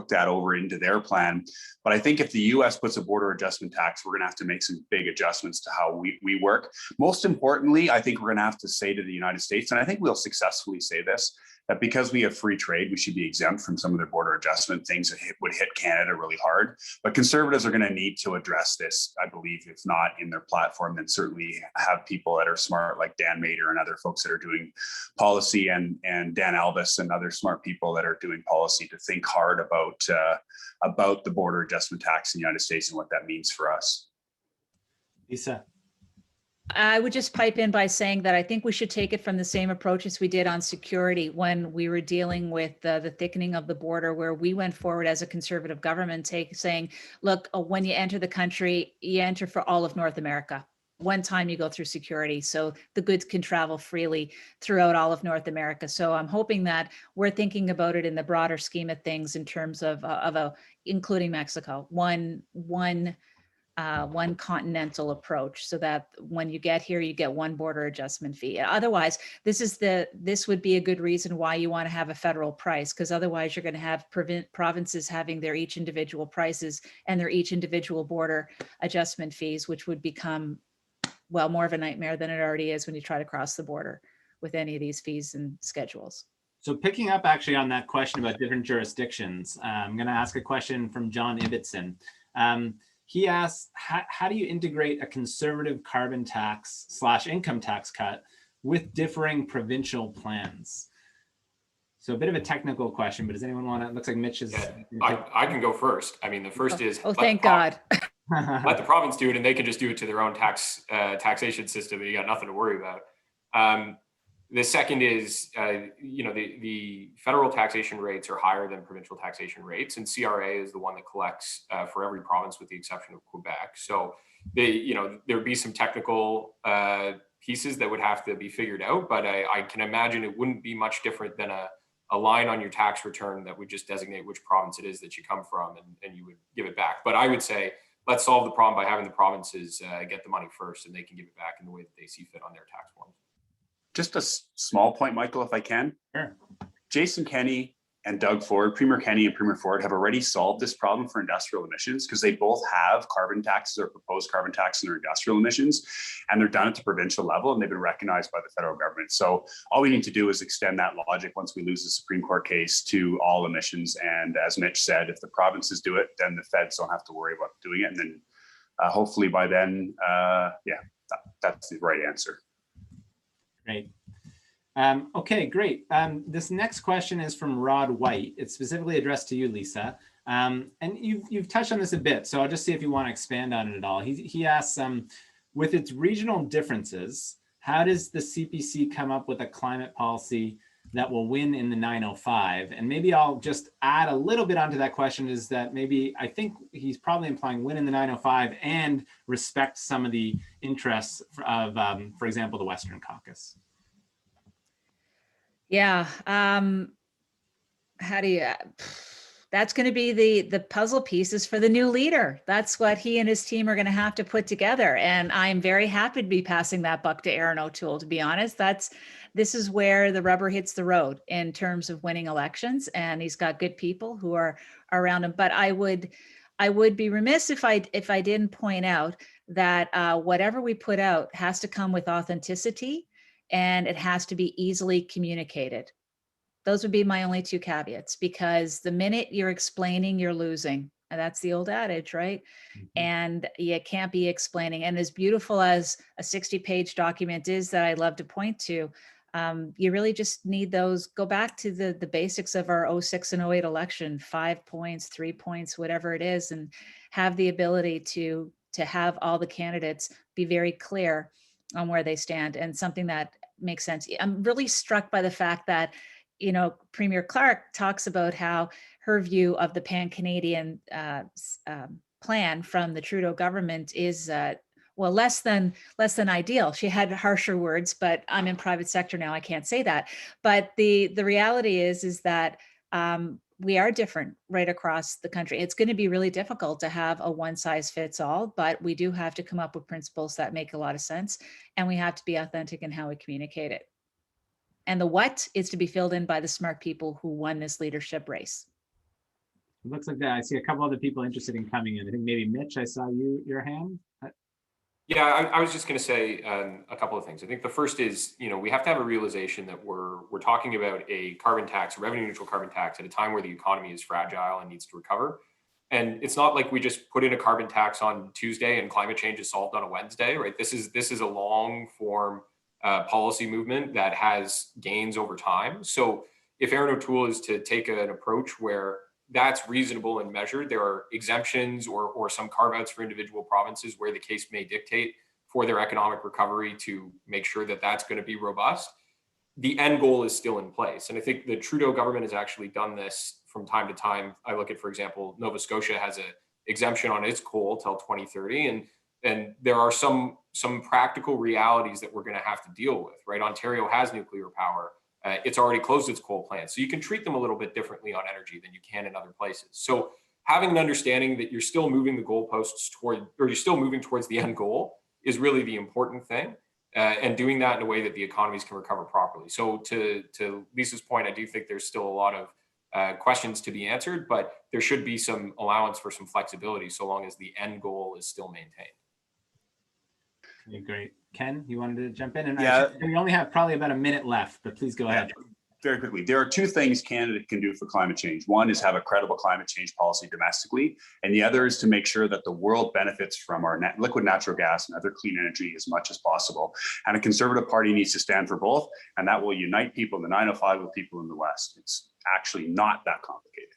that over into their plan. But I think if the U.S. puts a border adjustment tax, we're going to have to make some big adjustments to how we work. Most importantly, I think we're going to have to say to the United States, and I think we'll successfully say this, that because we have free trade, we should be exempt from some of the border adjustment things that would hit Canada really hard. But conservatives are going to need to address this, I believe, if not in their platform, then certainly have people that are smart like Dan Mader and other folks that are doing policy, and Dan Alvis and other smart people that are doing policy to think hard about the border adjustment tax in the United States and what that means for us. Lisa. I would just pipe in by saying that I think we should take it from the same approach as we did on security when we were dealing with the thickening of the border, where we went forward as a conservative government saying, look, when you enter the country, you enter for all of North America. One time you go through security, so the goods can travel freely throughout all of North America. So I'm hoping that we're thinking about it in the broader scheme of things in terms of including Mexico, one continental approach, so that when you get here, you get one border adjustment fee. Otherwise, this would be a good reason why you want to have a federal price, because otherwise you're going to have provinces having their each individual prices and their each individual border adjustment fees, which would become, well, more of a nightmare than it already is when you try to cross the border with any of these fees and schedules. So picking up actually on that question about different jurisdictions, I'm going to ask a question from John Davidson. He asks, how do you integrate a conservative carbon tax / income tax cut with differing provincial plans? So a bit of a technical question, but does anyone want to, it looks like Mitch is. Yeah, I can go first. I mean, the first is. Thank God. Let the province do it, and they can just do it to their own taxation system, and you got nothing to worry about. The second is, the federal taxation rates are higher than provincial taxation rates, and CRA is the one that collects for every province with the exception of Quebec. So there'd be some technical pieces that would have to be figured out, but I can imagine it wouldn't be much different than a line on your tax return that would just designate which province it is that you come from, and you would give it back. But I would say, let's solve the problem by having the provinces get the money first, and they can give it back in the way that they see fit on their tax forms. Just a small point, Michael, if I can. Sure. Jason Kenney and Doug Ford, Premier Kenney and Premier Ford have already solved this problem for industrial emissions because they both have carbon taxes or proposed carbon tax on their industrial emissions, and they're done at the provincial level and they've been recognized by the federal government. So all we need to do is extend that logic once we lose the Supreme Court case to all emissions. And as Mitch said, if the provinces do it, then the feds don't have to worry about doing it. And then hopefully by then, that's the right answer. Great. Okay, great. This next question is from Rod White. It's specifically addressed to you, Lisa. And you've touched on this a bit, so I'll just see if you want to expand on it at all. He asks, with its regional differences, how does the CPC come up with a climate policy that will win in the 905? And maybe I'll just add a little bit onto that question, is that maybe I think he's probably implying win in the 905 and respect some of the interests of, for example, the Western Caucus. Yeah. How do you, that's going to be the puzzle pieces for the new leader. That's what he and his team are going to have to put together. And I'm very happy to be passing that buck to Aaron O'Toole, to be honest. This is where the rubber hits the road in terms of winning elections. And he's got good people who are around him. But I would be remiss if I didn't point out that whatever we put out has to come with authenticity, and it has to be easily communicated. Those would be my only two caveats, because the minute you're explaining, you're losing. And that's the old adage, right? Mm-hmm. And you can't be explaining. And as beautiful as a 60-page document is that I love to point to, you really just need those. Go back to the basics of our 06 and 08 election, 5 points, 3 points, whatever it is, and have the ability to have all the candidates be very clear on where they stand, and something that makes sense. I'm really struck by the fact that, Premier Clark talks about how her view of the pan-Canadian plan from the Trudeau government is less than ideal. She had harsher words, but I'm in private sector now, I can't say that. But the reality is that we are different right across the country. It's going to be really difficult to have a one size fits all, but we do have to come up with principles that make a lot of sense, and we have to be authentic in how we communicate it. And the what is to be filled in by the smart people who won this leadership race. It looks like that. I see a couple other people interested in coming in. I think maybe Mitch, I saw your hand. Yeah, I was just going to say a couple of things. I think the first is, we have to have a realization that we're talking about a carbon tax, a revenue neutral carbon tax, at a time where the economy is fragile and needs to recover. And it's not like we just put in a carbon tax on Tuesday and climate change is solved on a Wednesday, right? This is a long form policy movement that has gains over time. So if Aaron O'Toole is to take an approach where that's reasonable and measured, there are exemptions or some carve outs for individual provinces where the case may dictate for their economic recovery to make sure that that's going to be robust. The end goal is still in place. And I think the Trudeau government has actually done this from time to time. I look at, for example, Nova Scotia has an exemption on its coal till 2030. And there are some practical realities that we're going to have to deal with, right? Ontario has nuclear power. It's already closed its coal plants. So you can treat them a little bit differently on energy than you can in other places. So having an understanding that you're still moving the goalposts or you're still moving towards the end goal is really the important thing. And doing that in a way that the economies can recover properly. So to Lisa's point, I do think there's still a lot of questions to be answered, but there should be some allowance for some flexibility so long as the end goal is still maintained. Okay, great. Ken, you wanted to jump in? And yeah, we only have probably about a minute left, but please go ahead. Very quickly, there are two things Canada can do for climate change. One is have a credible climate change policy domestically, and the other is to make sure that the world benefits from our liquid natural gas and other clean energy as much as possible. And a Conservative Party needs to stand for both, and that will unite people in the 905 with people in the West. It's actually not that complicated.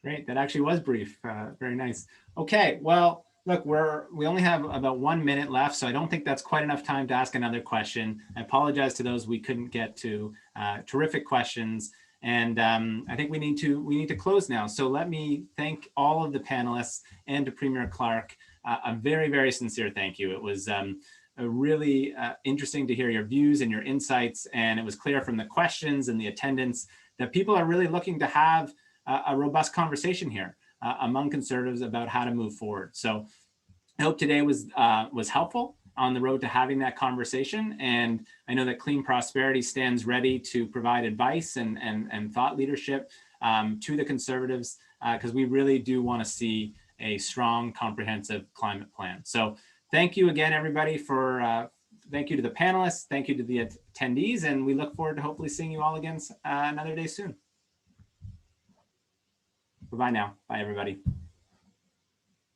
Great, that actually was brief. Very nice. Okay, well, look, we only have about 1 minute left, so I don't think that's quite enough time to ask another question. I apologize to those we couldn't get to. Terrific questions, and I think we need to close now. So let me thank all of the panelists and to Premier Clark. A very, very sincere thank you. It was really interesting to hear your views and your insights, and it was clear from the questions and the attendance that people are really looking to have a robust conversation here among Conservatives about how to move forward. So I hope today was helpful, on the road to having that conversation. And I know that Clean Prosperity stands ready to provide advice and thought leadership to the Conservatives, because we really do want to see a strong, comprehensive climate plan. So thank you again, everybody, for thank you to the panelists, thank you to the attendees, and we look forward to hopefully seeing you all again another day soon. Bye-bye now. Bye, everybody.